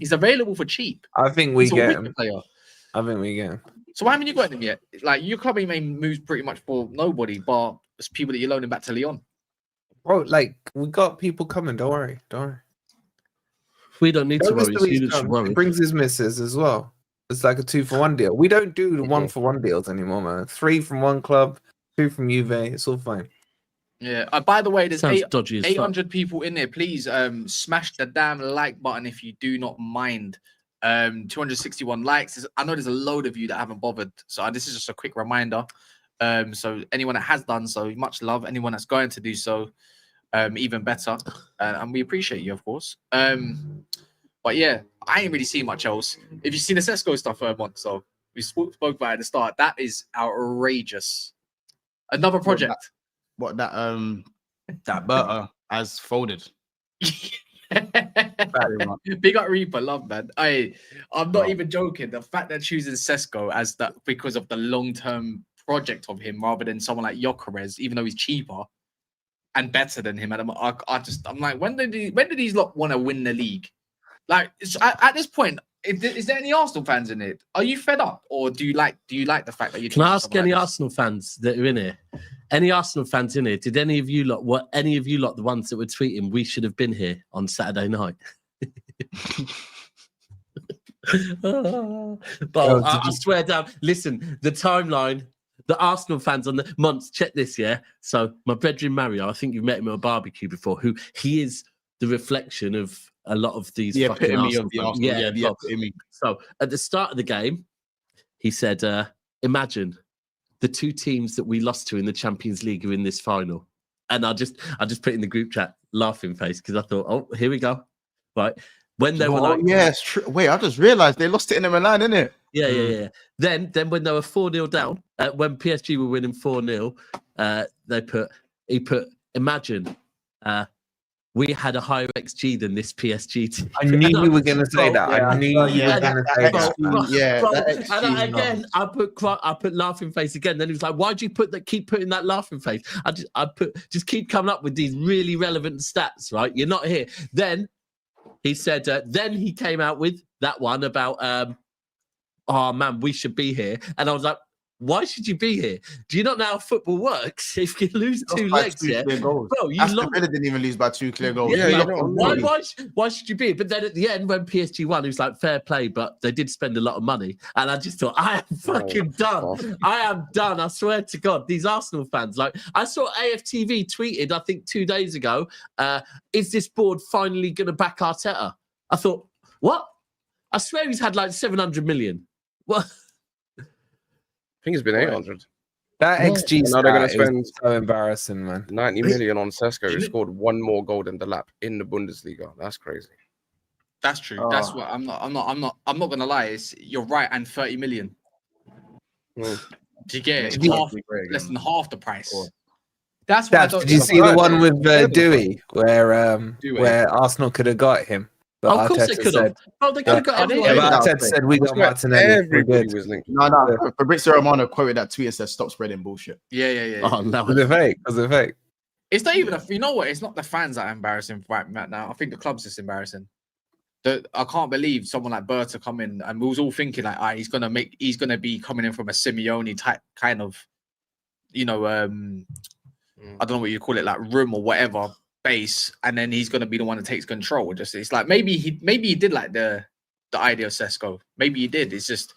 He's available for cheap. I think we He's a get wicked him. player. I think we get him. So why haven't you got him yet? Like your club ain't made moves pretty much for nobody, but it's people that you're loaning back to Lyon. Bro, like, we got people coming. Don't worry. We don't need to Douglas worry. Luiz You should comes, worry. he brings his misses as well. It's like a 2-for-1 deal. We don't do the 1-for-1 deals anymore, man. 3 from one club, 2 from Juve. It's all fine. Yeah. By the way, there's Sounds dodgy as fuck. 800 people in there. Please smash the damn like button if you do not mind. 261 likes. I know there's a load of you that haven't bothered. So this is just a quick reminder. So anyone that has done so, much love. Anyone that's going to do so, even better. And we appreciate you, of course. But yeah, I ain't really seen much else. If you've seen the Sesko stuff, so we spoke about it at the start. That is outrageous. Another project. That Berta has folded. Big up Reaper, love man. I'm not even joking. The fact that choosing Sesko as that because of the long-term project of him rather than someone like Gyökeres, even though he's cheaper and better than him. And I'm like, when did these lot want to win the league? Like at this point, is there any Arsenal fans in it? Are you fed up, or do you like the fact that you? Can I ask any Arsenal fans that are in here? Any Arsenal fans in here? Did any of you lot? The ones that were tweeting, we should have been here on Saturday night? But I swear down. Listen, the timeline the Arsenal fans on the months. Check this, yeah. So my brethren Mario, I think you've met him at a barbecue before. Who he is the reflection of a lot of these The fucking epitome Arsenal of the fans. Arsenal. Yeah, the well, epitome. so at the start of the game, he said, "Imagine the two teams that we lost to in the Champions League are in this final." And I just put in the group chat laughing face because I thought, oh, here we go, right? When they were like, yeah, it's true. Wait, I just realized they lost it in the Milan, innit? yeah. Then when they were 4-0 down, when PSG were winning 4-0, he put, imagine we had a higher XG than this PSG team. I knew you were going to say that. Yeah, I knew you were going to say that. Man. Yeah, Bro, that and XG again, I put laughing face again. Then he was like, "Why'd you keep putting that laughing face?" Just keep coming up with these really relevant stats, right? You're not here. Then he said, then he came out with that one about, oh man, we should be here. And I was like, why should you be here? Do you not know how football works? If you lose two legs, bro, you Aston Villa didn't even lose by 2 clear goals. Yeah, why should you be here? But then at the end, when PSG won, it was like fair play, but they did spend a lot of money. And I just thought, I am fucking done. I am done. I swear to God, these Arsenal fans. Like, I saw AFTV tweeted, I think 2 days ago, is this board finally going to back Arteta? I thought, what? I swear he's had like 700 million. What? I think it's been 800. That XG now they're going to stat spend is so embarrassing, man. 90 million on Sesko, who scored 1 more goal than Delap in the Bundesliga. That's crazy. That's true. That's what I'm not gonna lie. You're right, and 30 million. Do you get it? Less than half the price. That's what Did you see the one with Dewey where Arsenal could have got him? But of course they could have. Oh, they could have got everyone. Arteta said we got Martinelli. Everybody was linked. No. Fabrizio Romano quoted that tweet and said, "Stop spreading bullshit." Yeah. Oh no, was it fake? Was it fake? It's not even. You know what? It's not the fans that are embarrassing right now. I think the club's just embarrassing. I can't believe someone like Berta come in, and we was all thinking like, he's gonna be coming in from a Simeone type kind of, I don't know what you call it, like room or whatever base, and then he's gonna be the one that takes control. Just it's like maybe he did like the idea of Sesko. Maybe he did. It's just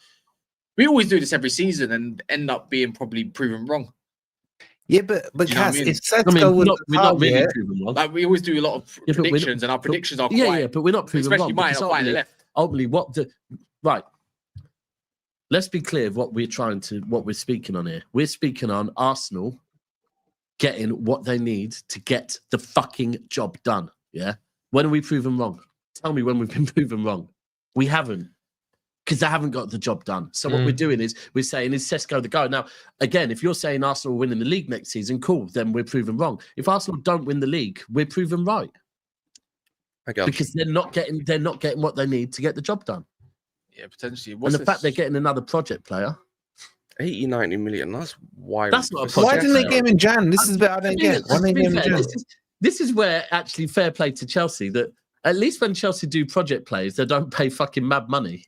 we always do this every season and end up being probably proven wrong. Yeah, but Cass, if Sesko we're not really proven wrong. Like we always do a lot of predictions, and our predictions are quite, but we're not proven especially wrong. Especially mine are quite left. Ultimately, right? Let's be clear of what we're speaking on here. We're speaking on Arsenal getting what they need to get the fucking job done. Yeah. When are we proven wrong? Tell me when we've been proven wrong. We haven't, because they haven't got the job done. So what we're doing is we're saying, is Sesko the guy? Now, again, if you're saying Arsenal will win in the league next season, cool, then we're proven wrong. If Arsenal don't win the league, we're proven right. Because they're not getting what they need to get the job done. Yeah, potentially. And the fact they're getting another project player. 80, 90 million. That's why. That's not a project. Why didn't they get him in Jan? This is what I don't get. Why didn't they get him in Jan? This is where actually fair play to Chelsea, that at least when Chelsea do project players, they don't pay fucking mad money.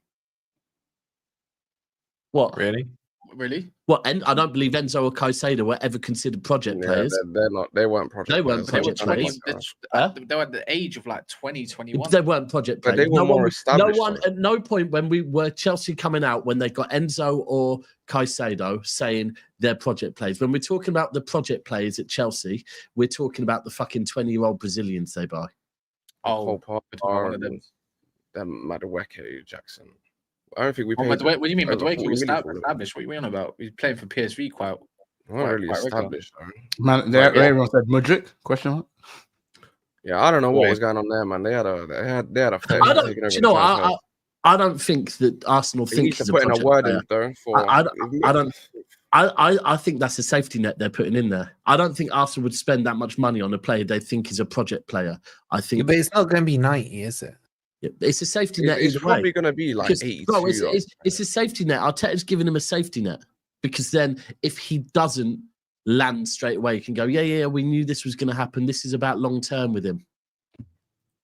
What? Really? What? And I don't believe Enzo or Caicedo were ever considered project players. They're not. They weren't project. They weren't project players. They were at the age of like 20, 21. They weren't project players. But they were more established. No one at no point when we were Chelsea coming out when they got Enzo or Caicedo saying they're project players. When we're talking about the project players at Chelsea, we're talking about the fucking 20-year-old Brazilians they buy. Oh, one of them. Madueke Jackson. I don't think we. What do you mean? Madueke was established. What are you mean about? He's playing for PSV quite really established. Man, everyone said Mudryk? Question mark. Yeah, I don't know what was going on there, man. They had a. I don't think that Arsenal think he's putting a word in though. I think that's a safety net they're putting in there. I don't think Arsenal would spend that much money on a player they think is a project player. I think, but it's not going to be 90, is it? It's a safety net. It's probably going to be like 82. Bro, it's a safety net. Arteta's giving him a safety net because then if he doesn't land straight away, he can go, yeah, we knew this was going to happen. This is about long term with him.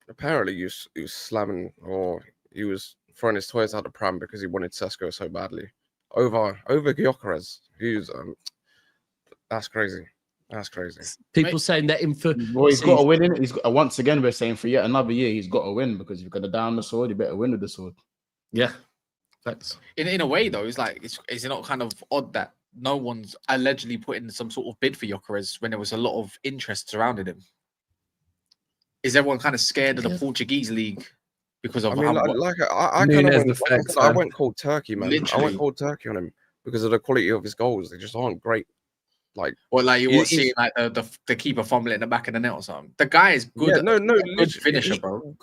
Apparently, he was slamming, or he was throwing his toys out the pram because he wanted Sesko so badly over Gyökeres. That's crazy. That's crazy. People saying that in for. Well, he's got to win in it. He's got, once again, we're saying for yet another year, he's got to win because if you've got to down the sword, you better win with the sword. Yeah, thanks. In a way, though, it's like, is it not kind of odd that no one's allegedly put in some sort of bid for Gyökeres when there was a lot of interest surrounding him? Is everyone kind of scared of the Portuguese league because of I mean, I kind of Nunes went, effects, I man. went cold turkey, man. I Literally. went cold turkey on him because of the quality of his goals. They just aren't great. Like, or like you he- were he's- seeing like the keeper fumbling in the back of the net or something? The guy is good. Yeah, no, good literally, finisher, bro.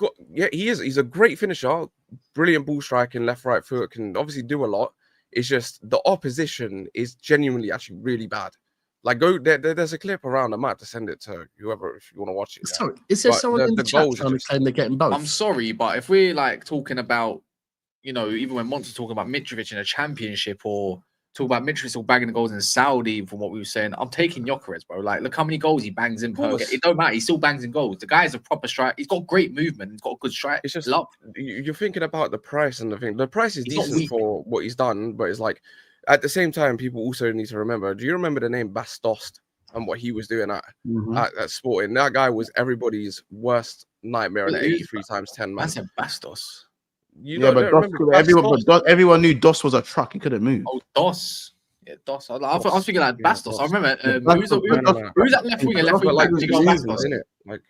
He is. He's a great finisher, brilliant ball striking, left, right foot, can obviously do a lot. It's just the opposition is genuinely actually really bad. Like, there's a clip around. I might have to send it to whoever if you want to watch it. Yeah. Sorry, is there But someone in the chat goals are trying to just- claim they're getting both? I'm sorry, but if we're like talking about, you know, even when Monty's talking about Mitrovic in a championship or talk about Mitrovic still banging the goals in Saudi, from what we were saying, I'm taking Gyökeres, bro. Like, look how many goals he bangs in per game. It don't matter. He still bangs in goals. The guy's a proper strike. He's got great movement. He's got a good strike. It's just love. you're thinking about the price and the thing. The price is He's not decent weak. for what he's done, but it's like at the same time, people also need to remember. Do you remember the name Bastos and what he was doing at Sporting? That guy was everybody's worst nightmare in Wait, an who's- 83x10 man. Man said Bastos. You Yeah, don't but remember everyone knew Dos was a truck. He couldn't move. Oh, Dos. Yeah, Dos. I was thinking like Yeah, Bastos. Dos. I remember Bastos, who's that left winger? Left But wing like back. the You got seasons, Bastos. isn't it? Like,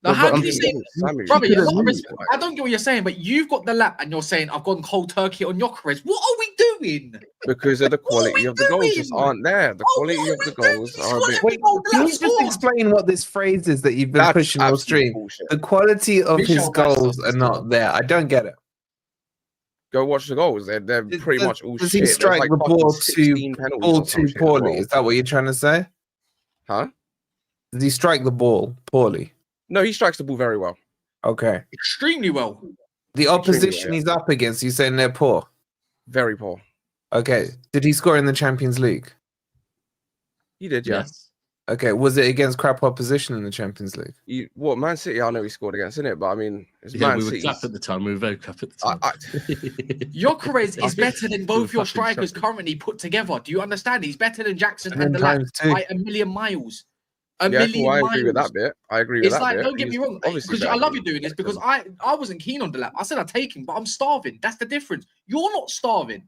Now, how can you he say, wasn't Sammy. brother? He A lot couldn't of move. respect. I don't get what you're saying, but you've got the lap and you're saying I've gone cold turkey on Gyökeres. What are we doing? Because of the quality of the goals just doing? aren't there. The quality of the goals are a bit. Wait, can you just explain what this phrase is that you've been That's pushing on absolute stream? bullshit. The quality of his Michel goals Bastos are is not there. I don't get it. Go watch the goals. They're pretty much all Does shit. he There's strike like the fucking ball 16 penalties or some too shit as poorly? well. Is that what you're trying to say? Huh? Does he strike the ball poorly? No, he strikes the ball very well. Okay. Extremely well. The opposition he's up against, you saying they're poor? Very poor. Okay. Did he score in the Champions League? He did, yeah. Yes. Okay. Was it against crap opposition in the Champions League? Man City, I know he scored against, innit? But I mean, it's Yeah, Man we were City. crap at the time. We were very crap at the time. Gyökeres is better than both your fucking strikers shocking. currently put together. Do you understand? He's better than Jackson And and then Delap times two. by a million miles. Yeah, Million cool, I miles. agree with that bit. I agree with It's that like, bit. don't get me He's wrong, obviously because I better love than you doing this because Jackson. I wasn't keen on Delap. I said I'd take him, but I'm starving. That's the difference. You're not starving.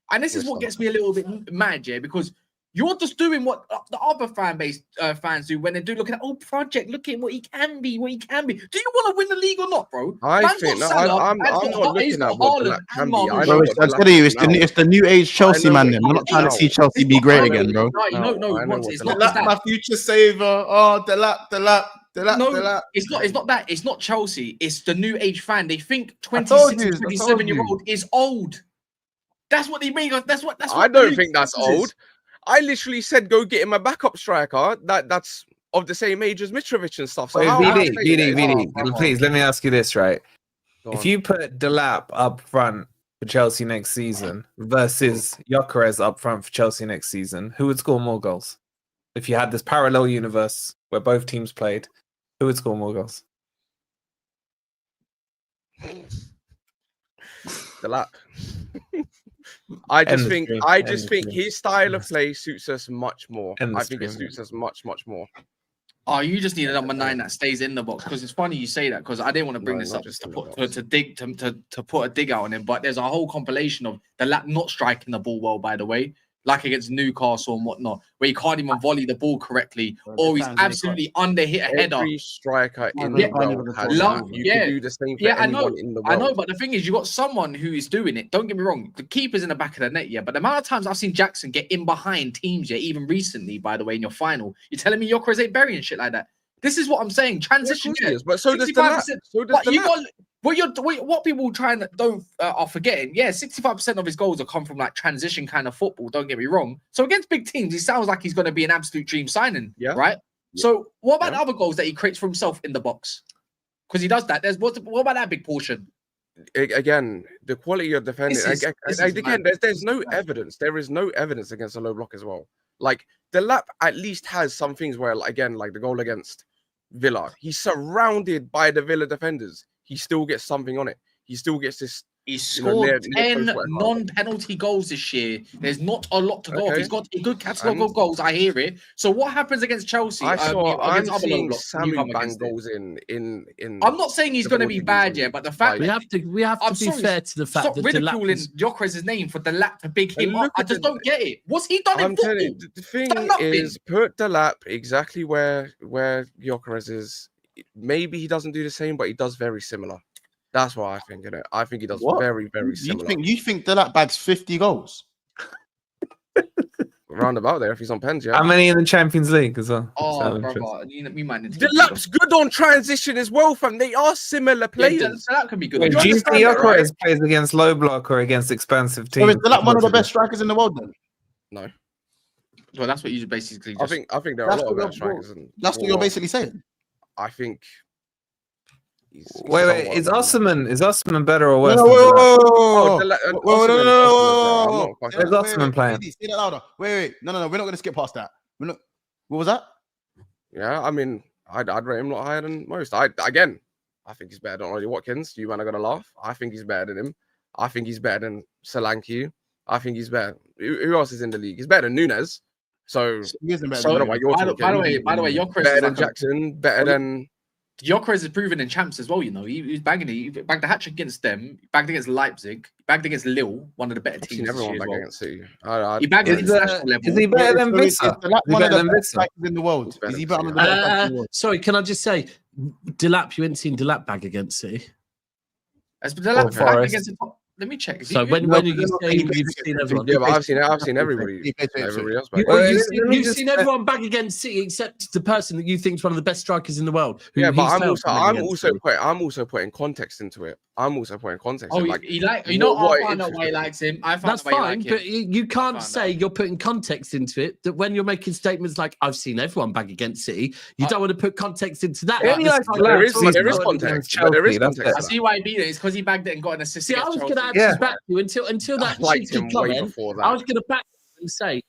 And this is We're what gets me a little bit mad, yeah, because you're just doing what the other fan base fans do when they do look at Project, look at what he can be, what he can be. Do you want to win the league or not, bro? I Man's think got no, Salah, I'm man's not got looking got at what Haaland Delap can and be. I Marmoush. know Bro, what I Delap tell you, is now. it's the new age Chelsea know man. what Then we're not Delap trying to is see now. Chelsea It's be not great Haaland, again, bro. No, I know once what it's Delap not is. just that. My future saver. Oh, Delap. No, it's not that. It's not Chelsea. It's the new age fan. They think I told 26 you, and I 27-year-old is old. That's what they mean. That's what. I don't think that's old. I literally said go get him a backup striker that's of the same age as Mitrovic and stuff. So Wait, how am I saying VD, that? VD, please let me ask you this, right? Go If on. you put Delap up front for Chelsea next season versus Gyökeres up front for Chelsea next season, who would score more goals? If you had this parallel universe where both teams played, who would score more goals? Delap. I End just the think stream, I end just the think stream. his style End of the play suits us much more. End the I think it stream. suits us much more. Oh, you just need a number 9 that stays in the box, because it's funny you say that, because I didn't want to bring No, this not up just to in the put box. to put a dig out on him, but there's a whole compilation of the lap not striking the ball well, by the way, like against Newcastle and whatnot, where he can't even volley the ball correctly, or he's absolutely under hit a header. Every striker in Yeah. the world has Love- that. You yeah. can do the same for Yeah, I know. anyone in the I world. know, but the thing is, you got someone who is doing it. Don't get me wrong. The keeper's in the back of the net, yeah. But the amount of times I've seen Jackson get in behind teams, yeah, even recently, by the way, in your final, you're telling me Gyökeres ain't burying shit like that. This is what I'm saying. Yeah, of Transition, course he yeah. is, but so does the 65%. lap. So does But the you lap. got what people trying to don't are forgetting. Yeah, 65% of his goals have come from like transition kind of football. Don't get me wrong. So against big teams, he sounds like he's going to be an absolute dream signing. Yeah. Right. So what about Yeah. the other goals that he creates for himself in the box? Because he does that. What about that big portion? Again, the quality of defending. This is Again, mad. there's no This is mad. evidence. There is no evidence against a low block as well. Like the lap at least has some things where, again, like the goal against Villa, he's surrounded by the Villa defenders. He still gets something on it. He still gets this He know, scored near 10 post whatever. non-penalty goals this year. There's not a lot to go off. Okay. He's got a good catalogue And- of goals. I hear it. So what happens against Chelsea? I'm against other low seeing blocks when you Samu come bang against it? goals in. I'm not saying he's going to be bad Liverpool yet, but the fact We that have to I'm be sorry, fair to the fact stop that ridiculing Delap Gyökeres' name for Delap to big him And up. look I at just the- don't get it. What's he done I'm in telling football? you, the thing Done nothing. is, put Delap exactly where Gyökeres is. Maybe he doesn't do the same, but he does very similar. That's what I think. Innit? I think he does What? very, very similar. You think Delap bags 50 goals? Round about there if he's on pens, yeah. How many in the Champions League as well? Oh, So interesting. brother, we might need to. Delap's good on transition as well, fam. They are similar players. Delap can be good. Wait, you do you think understand that, right? Gyökeres plays against low block or against expansive So teams? is Delap one of the best strikers in the world then? No, Well, that's what you basically. I think there are a That's lot of what better strikers. And That's what you're basically saying. I think. He's Wait, somewhat is of a- Osman better or worse? No, than whoa, Delap? whoa, Oh, whoa, Delap- whoa, whoa, Osimhen- no, no, Osimhen's no, better. I'm whoa, not fucking- Where's Osman playing? Say that louder. Wait. No, we're not going to skip past that. We're not. What was that? Yeah, I mean, I'd rate him a lot higher than most. I think he's better than Ollie Watkins. You man are gonna laugh. I think he's better than him. I think he's better than Solanke. I think he's better. Who else is in the league? He's better than Nunes. So He isn't better So, I don't than know why you. you're by the talking. way, Gyökeres Better is than like Jackson. Better than. Gyökeres is proven in champs as well. You know, he's bagging it. He bagged the hat trick against them. He bagged against Leipzig. He bagged against Lille, one of the better I've teams seen this year everyone as back well. against City. He bagged at Is international level. he better than So is Vissa? Delap Is he one of better the than best Vissa? strikers in the world? He's better Is he than better than Vissa. the best strikers in the world? sorry, can I just say, Delap, you ain't seen Delap bag against City. As Delap Or bagged Forest. against the top. Let me check. So when you say you've seen everyone, Yeah, but I've seen everybody. He plays for Ipswich. Everybody else. You, Back. Well, you've let seen, me you've just- seen everyone bag against City except the person that you think is one of the best strikers in the world. Who Yeah, but he's I'm failed also to bag I'm against also City. putting I'm also putting context into it. I'm also putting context. Oh, in, like, he like you know. what I found out interested why he me. likes him. I found That's out why fine, you like but him. you can't found say out. you're putting context into it. That when you're making statements like "I've seen everyone bag against City," you don't want to put context into that. He Like, only the likes style- there Delap is because there he is got context. against There is Chelsea, that's context. I it. see why he beat it. It's because he bagged it and got an assist. See, I against was going to Chelsea. actually back you until that I liked cheeky him way comment. before I that. was going to back you and say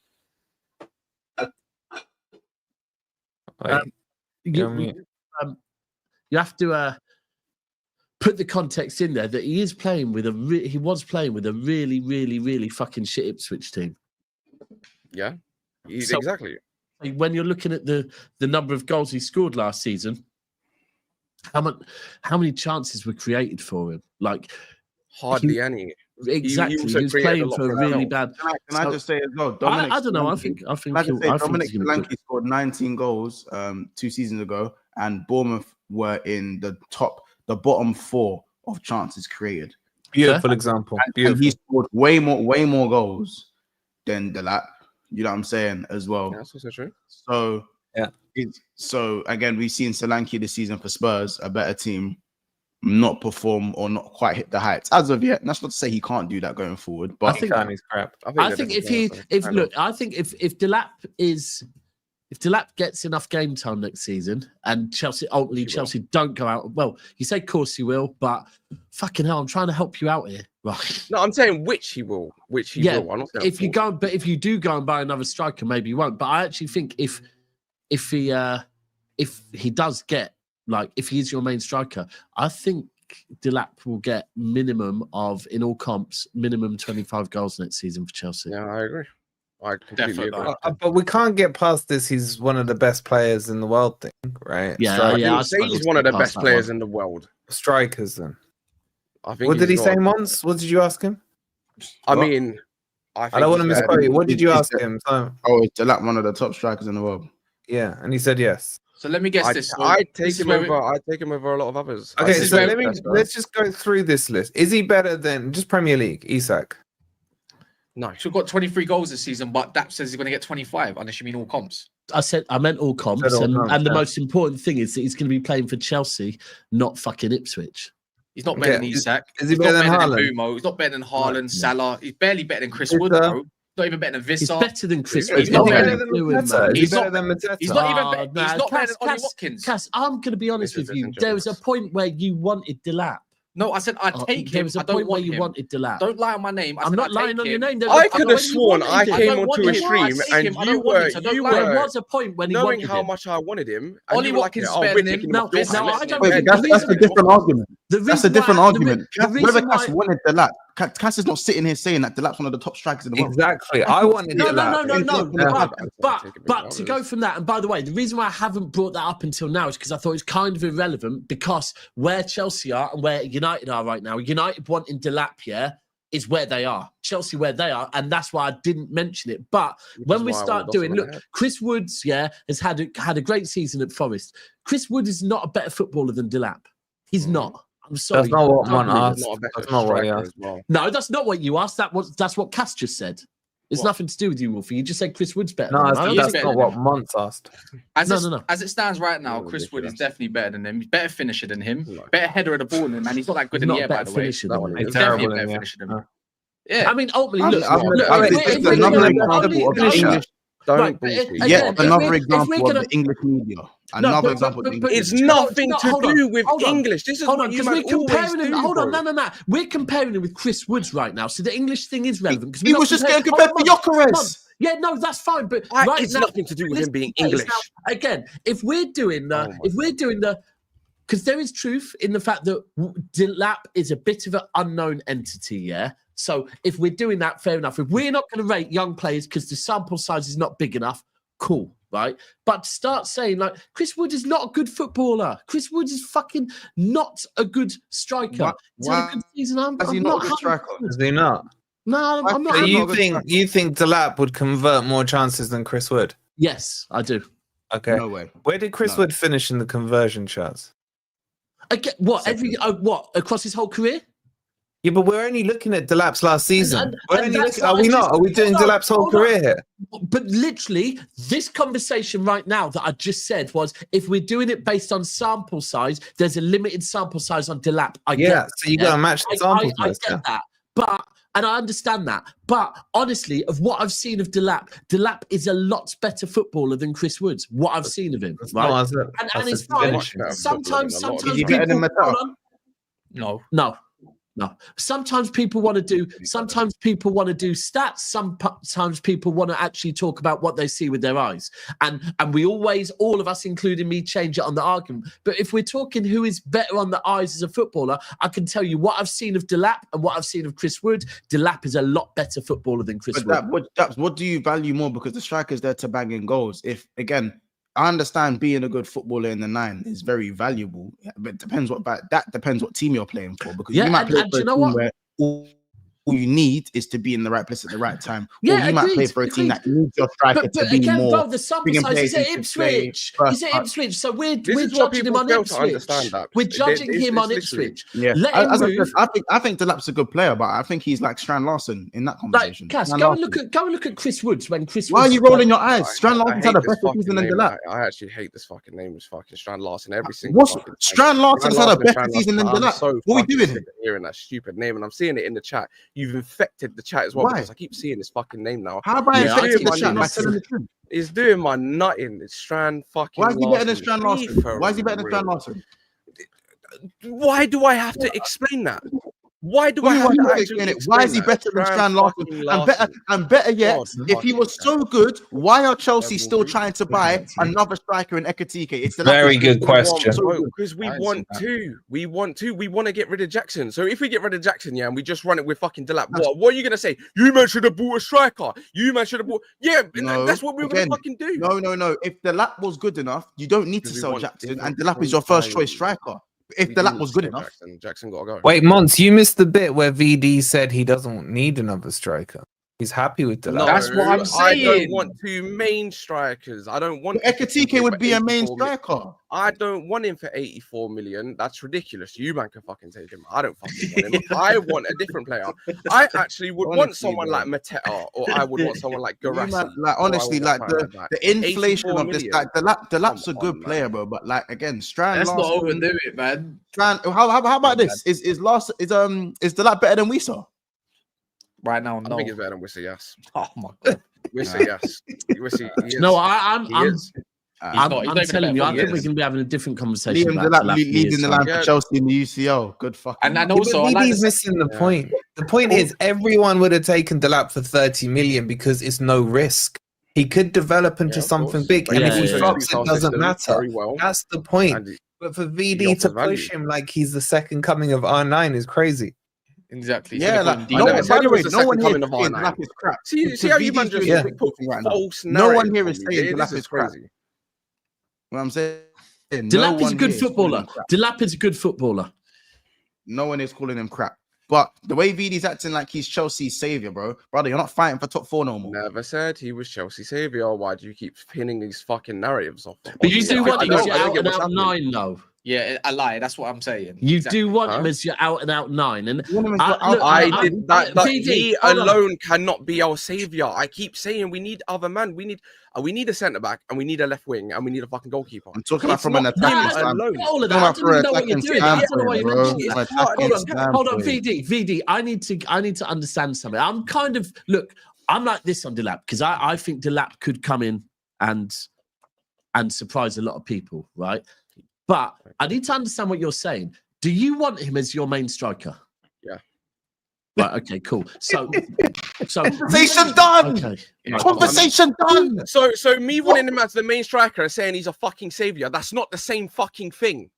Wait, you, you have to put the context in there that he is playing with he was playing with a really, really, really fucking shit Ipswich team. Yeah, So- exactly. Like, when you're looking at the number of goals he scored last season, how many chances were created for him? Like Hardly any. exactly, he also was created a playing lot for a for really himself. bad. Can I just say as well? Dominic I don't know. I Solanke- think Like I say, I think Dominic he's gonna put- Solanke scored 19 goals 2 seasons ago, and Bournemouth were in the bottom 4 of chances created. beautiful example. And Beautiful. he scored way more goals than Delap. You know what I'm saying as well. Yeah, that's also true. So Yeah. So again, we've seen Solanke this season for Spurs, a better team, not perform or not quite hit the heights as of yet. And that's not to say he can't do that going forward, but I think- He's crap. I think if Delap gets enough game time next season and ultimately Chelsea don't go out, well, you say of course he will, but fucking hell, I'm trying to help you out here, right? No, I'm saying which he will. Yeah, I'm not saying if you go, but if you do go and buy another striker, maybe you won't. But I actually think if he does get, like, if he's your main striker, I think Delap will get minimum of, in all comps, minimum 25 goals next season for Chelsea. Yeah, I agree. I completely Definitely. agree. But we can't get past this. He's one of the best players in the world thing, right? Yeah, Strikers. yeah. I say he's one of the best players in the world. Strikers then. I think. What did he he's say got- once? What did you ask him? I What? mean, I I don't want to he's better misquote you. than- What did you He's- ask him? So, oh, is Delap one of the top strikers in the world? yeah, and he said yes. So let me guess I this. So take this is him where we- over. I take him over a lot of others. Okay, this is so where- let's just go through this list. Is he better than just Premier League? Isak. No, He's got 23 goals this season, but that says he's going to get 25, unless you mean all comps. I meant all comps, Said all comps, and the yeah. most important thing is that he's going to be playing for Chelsea, not fucking Ipswich. He's not better Okay, than Isak. is he He's better not than better Haaland? than Bumo. He's not better than Haaland, No. Salah. He's barely better than Chris Vissa. Wood, bro. Not even better than He's Vissa. better than Chris He's Wood. Is he not better better than Blue him, Mateta? man. Is he He's better not- than Mateta? He's not even Oh, better. nah, He's not better Cass, than Ollie Cass, Watkins. Cass, I'm going to be honest This is with you. interesting. There was a point where you wanted Delap. No, I said I'd take There him. was I a don't point where want you him. wanted Delap. Don't lie on my name. I I'm said not I'd lying take on your him. name. There was I a point could when have you sworn wanted I him. came don't onto want a him. stream I take and him. I you don't want him, were so don't you lie. There were was a point when he knowing wanted how him. much I wanted him. Ollie and you were Watkins like, is oh, better we're than taking him. him off No, your I list. don't Wait, think that's a different argument. That's a different argument. Whether why- Cass wanted Delap, Cass is not sitting here saying that Delap's one of the top strikers in the world. Exactly. I wanted No. Delap. But to go from that, and by the way, the reason why I haven't brought that up until now is because I thought it's kind of irrelevant, because where Chelsea are and where United are right now, United wanting Delap, is where they are. Chelsea where they are, and that's why I didn't mention it. But when we start doing, look, Chris Woods, has had a great season at Forest. Chris Wood is not a better footballer than Delap. He's not. I'm sorry. That's not what one asked. That's not what he asked. No, that's not what you asked. That's what Cass just said. It's nothing to do with you, Wolfie. You just said Chris Wood's better. No, than him. that's not what Monts asked. No. As it stands right now, Chris Wood is definitely better than him. He's better finisher than him. Better header of the ball than him. And he's not that good in the air, by the way. He's He's definitely a better finisher than him. Yeah. I mean, ultimately, another example of the English. Another example of the English media. Another example. It's nothing to do with English. This is what you might always do. Hold on, no. We're comparing him with Chris Woods right now, so the English thing is relevant. He was just getting compared to Gyökeres. Yeah, no, that's fine, but it's nothing to do with him being English. Now, again, if we're doing the, because there is truth in the fact that Delap is a bit of an unknown entity, So if we're doing that, fair enough. If we're not going to rate young players because the sample size is not big enough, cool, right? But to start saying like Chris Wood is not a good footballer. Chris Wood is fucking not a good striker. He's had a good season. Is he not a good striker? Is he not? No, I'm not. So you think Delap would convert more chances than Chris Wood? Yes, I do. Okay. No way. Where did Chris Wood finish in the conversion charts? Again, what across his whole career? Yeah, but we're only looking at Delap's last season. Are we not? Are we doing Delap's whole career here? But literally, this conversation right now that I just said was, if we're doing it based on sample size, there's a limited sample size on Delap. So you got to match the sample size. I get that, and I understand that. But honestly, of what I've seen of Delap is a lot better footballer than Chris Woods. What I've seen of him, right? And it's fine. Sometimes people. No. Sometimes people want to do stats. Sometimes people want to actually talk about what they see with their eyes. And we always, all of us, including me, change it on the argument. But if we're talking who is better on the eyes as a footballer, I can tell you what I've seen of Delap and what I've seen of Chris Wood. Delap is a lot better footballer than Chris Wood. What do you value more? Because the striker's there to bang in goals. I understand being a good footballer in the 9 is very valuable, but it depends what team you're playing for. Because you might play for a team where all you need is to be in the right place at the right time. Or you might play for a team that needs your striker to be more. Bro, the sample size is at Ipswich. He's at Ipswich, so we're judging him on Ipswich. We're judging him on Ipswich. Yeah, I think Delap's a good player, but I think he's like Strand Larsen in that conversation. Cass, go and look at Chris Woods when Chris. Why are you rolling your eyes? Strand Larsen's had a better season than Delap. I actually hate this fucking name. It's fucking Strand Larsen. Every single. Strand Larsen's had a better season than Delap. What are we doing? Hearing that stupid name, and I'm seeing it in the chat. You've infected the chat as well. Because I keep seeing this fucking name now. How about infecting the chat by telling the truth? He's doing my nutting. It's Strand fucking. Why is he better than Strand Larsen? Why is he better than Strand Larsen? Why do I have to explain that? Why do I have to explain it? Why is he better than Strand Larsen? And better yet, if he was so good, why are Chelsea still trying to buy another striker in Ekatike? It's a very good question. Because we want to get rid of Jackson. So if we get rid of Jackson, and we just run it with fucking Delap, what are you gonna say? You man should have bought a striker. You man should have bought. Yeah, that's what we were gonna fucking do. No. If Delap was good enough, you don't need to sell Jackson, and Delap is your first choice striker. If Delap was good enough. Jackson got to go. Wait, Mons, you missed the bit where VD said he doesn't need another striker. He's happy with Delap. No, that's what I'm saying. I don't want 2 main strikers. I don't want. Ekatike would be a main striker. I don't want him for 84 million. That's ridiculous. You man can fucking take him. I don't fucking want him. I want a different player. I actually would want someone like Mateta, or I would want someone like Garassi. Honestly, the inflation of this, like Delap's a good player, bro. But like again, Strand. Let's not overdo it, man. Strand. How about this? Is Delap better than Wissa? Right now, no. I think it's better than Wissa, yes. Oh my god. Wissa, yes. Wissa, no, I'm telling you, I think we can be having a different conversation. Leading the line for Chelsea in the UCL. Good fucking. And also, he's missing the point. The point is, everyone would have taken Delap for 30 million because it's no risk. He could develop into something big, and if he flops, it doesn't matter. That's the point. But for He VD to offers push him like he's the second coming of R9 is crazy. Exactly. Yeah, So like, I no never one, said by he the was way, the no one second here coming is of saying R9. Delap is crap. See how you man VD's just doing Yeah. quick talking right now. false No one narrative here from is me. saying This Delap is is crap. crazy. What I'm saying, no Delap is a one good here calling footballer. him crap. Delap is a good footballer. No one is calling him crap. But the way VD's acting like he's Chelsea's savior, brother, you're not fighting for top 4 no more. Never said he was Chelsea savior. Why do you keep pinning these fucking narratives off? But you do want him as your I don't out get and what's out happening. 9, though. yeah, I lie. That's what I'm saying. You Exactly. do want Huh? him as your out and out 9. And You want him as your look, I did that. VD, He hold on. alone cannot be our savior. I keep saying we need other man. We need a centre back, and we need a left wing, and we need a fucking goalkeeper. I'm talking about It's from an not attacking him standpoint. alone. All of Talking that. I about don't for even know what you're attacking doing. I don't know why standpoint, you bro. mentioned From that. attacking Hold on, standpoint. VD. I need to understand something. I'm kind of I'm like this on Delap because I think Delap could come in and surprise a lot of people, right? But I need to understand what you're saying. Do you want him as your main striker? Yeah. Right. Okay. Cool. So Conversation done. Okay. Yeah. Conversation done. So me wanting him as the main striker and saying he's a fucking savior, that's not the same fucking thing.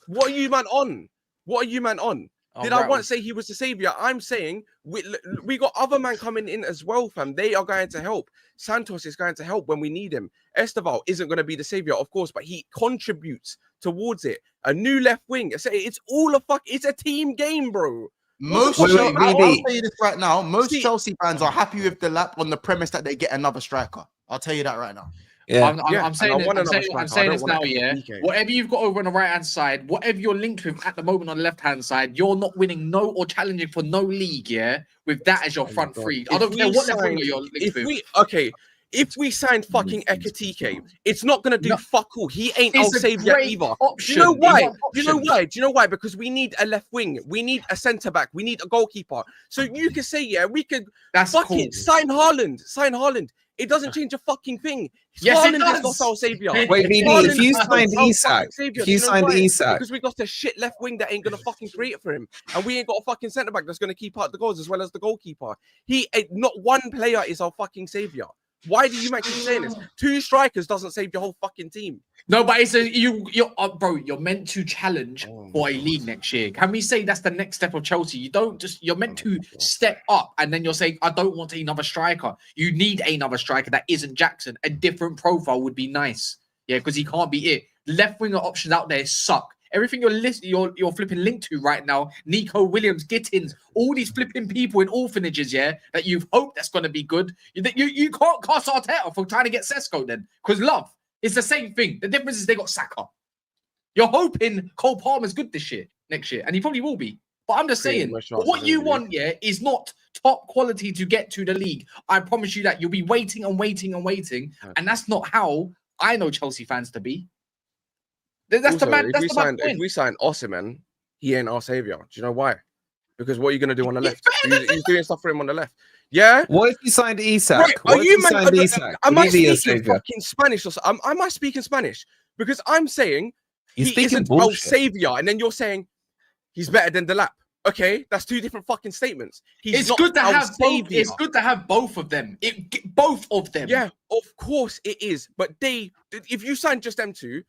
What are you man on? What are you man on? Did I once say he was the savior? I'm saying we got other man coming in as well, fam. They are going to help. Santos is going to help when we need him. Esteval isn't going to be the savior, of course, but he contributes towards it. A new left wing. It's all it's a team game, bro. Most Wait, Chelsea, I'll VD. tell you this right now. Most See- Chelsea fans are happy with Delap on the premise that they get another striker. I'll tell you that right now. Yeah. I'm saying, and I want I'm another saying, I'm striker. I saying don't this want now, an yeah. DK. Whatever you've got over on the right hand side, whatever you're linked with at the moment on the left hand side, you're not winning no or challenging for no league, yeah. With that as your front God. three, I If don't care we what left winger signed- you're linked with. If we signed fucking Ekatike, it's not gonna do No. fuck all. He ain't It's our a savior great either. option. Do you know why? He's an Do you know option. why? Do you know why? Because we need a left wing, we need a centre back, we need a goalkeeper. So you can say, yeah, we could That's fuck cool. it, sign Haaland, sign Haaland. It doesn't change a fucking thing. Yes, it Haaland is does. not our savior. Wait, VD, Haaland if you is not signed our Isak, fucking saviour. if Do you know signed why? Isak, Because we got a shit left wing that ain't gonna fucking create it for him, and we ain't got a fucking centre back that's gonna keep out the goals as well as the goalkeeper. Not one player is our fucking savior. Why do you keep saying this? 2 strikers doesn't save your whole fucking team. No, but it's you're bro. You're meant to challenge for a league next year. Can we say that's the next step of Chelsea? You're meant to step up, and then you're saying, I don't want another striker. You need another striker that isn't Jackson. A different profile would be nice, yeah, because he can't be it. Left winger options out there suck. Everything you're flipping linked to right now, Nico Williams, Gittens, all these flipping people in orphanages, yeah, that you've hoped that's going to be good. You can't cast Arteta for trying to get Sesko then, because love, it's the same thing. The difference is they got Saka. You're hoping Cole Palmer's good next year, and he probably will be. But I'm just saying, what you want, yeah, is not top quality to get to the league. I promise you that. You'll be waiting and waiting and waiting, and that's not how I know Chelsea fans to be. That's Also, the man. if That's we the sign, point. if we sign Osimhen, he ain't our savior. Do you know why? Because what are you gonna do on the left? He's doing stuff for him on the left. Yeah. what if you signed Isak? Right, What are if you you man? signed Isak? Am Would I he be your speaking savior? fucking Spanish or something? Am I speaking Spanish? Because I'm saying You're he speaking isn't our bullshit. savior, and then you're saying he's better than Delap. Okay, that's 2 different fucking statements. He's It's not good to our have both. savior. It's good to have both of them. Both of them. Yeah, of course it is. But if you sign just them 2,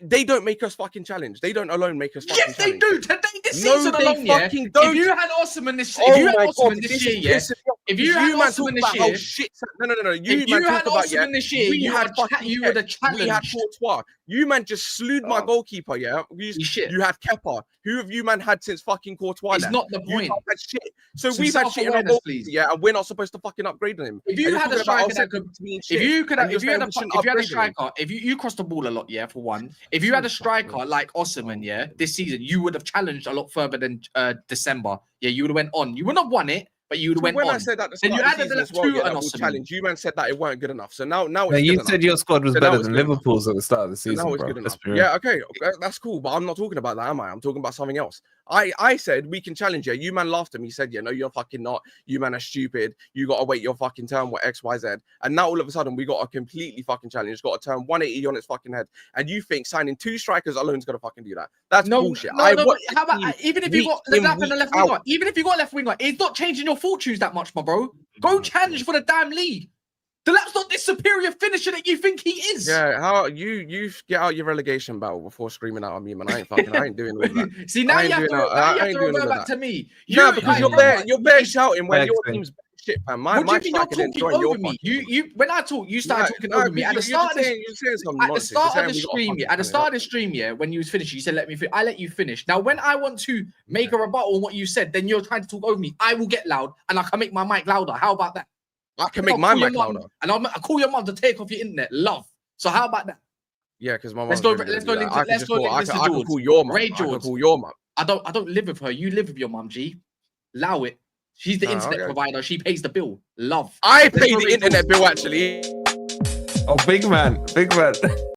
they don't make us fucking challenge. They don't alone make us fucking Yes, they challenge. do. Today, this No, season they alone, yeah. fucking don't. If you had Osimhen this, Oh if you had my Osimhen God, this this year, is yeah. pissing me off. If you had man Osimhen talk this about how year, shit. No. if you had Osimhen this year, we you had would have challenged. We had Courtois. You man just slewed my goalkeeper. Yeah, He's shit. you had Kepa. Who have you man had since fucking Courtois? It's left? not the You point. lot had shit. So Some we've had shit in our self-awareness, goal. please. Yeah, and we're not supposed to fucking upgrade him. If you And you're had a talking about striker our that could, centre being if shit, you could, and if you you're had a, saying we if you had a shouldn't upgrade him. striker, if you cross the ball a lot, yeah, for one. If you had a striker like Osimhen, yeah, this season, you would have challenged a lot further than December. Yeah, you would have went on. You wouldn't have won it, but you would have So went when on. I said that, Then you added the as well, 2 yeah, and that will Osimhen. challenge. You man said that it weren't good enough. So now No, it's you good said enough. your squad was So now better it's than good enough. Liverpool's at the start of the So season, now it's bro. good Let's enough. be real. Yeah, okay, that's cool. But I'm not talking about that, am I? I'm talking about something else. I said we can challenge you. You man laughed at me. Said, yeah, no, you're fucking not. You man are stupid. You gotta wait your fucking turn. What X, Y, Z. And now all of a sudden we got a completely fucking challenge. Got to turn 180 on its fucking head. And you think signing 2 strikers alone is gonna fucking do that? That's bullshit. No, but watched how the team about even if you got week in, Delap and the week left out. winger, even if you got left winger, it's not changing your fortunes that much, my bro. Go challenge for the damn league. Delap's not this superior finisher that you think he is. Yeah, how you get out your relegation battle before screaming out on me, man. I ain't doing all that. See, now I you ain't have to, doing that. now you I have ain't to doing all revert of back that. to me. No, because you're bare shouting when your Thanks, team's shit, man. What do My you mean you're striker didn't talking join your over me? fucking- You when I talk, you started talking No, over me. At the you're start of the saying some at the nonsense. start You're of the saying we got a stream, fucking at the fan, start of the stream, yeah, when you was finished, you said let me. I let you finish. Now, when I want to make a rebuttal on what you said, then you're trying to talk over me. I will get loud and I can make my mic louder. How about that? I can make my I'll call your mic mum, louder. and I'll call your mum to take off your internet. Love. So how about that? Yeah, because my Let's mum's go. really Let's gonna go. do that. Link. Let's go. Link this to I can George. call your mum. Ray I can George. call your mum. I don't live with her. You live with your mum, G. Allow it. She's the internet okay. provider. She pays the bill. Love. I Let's pay go the Ray internet George. bill actually. Oh, big man.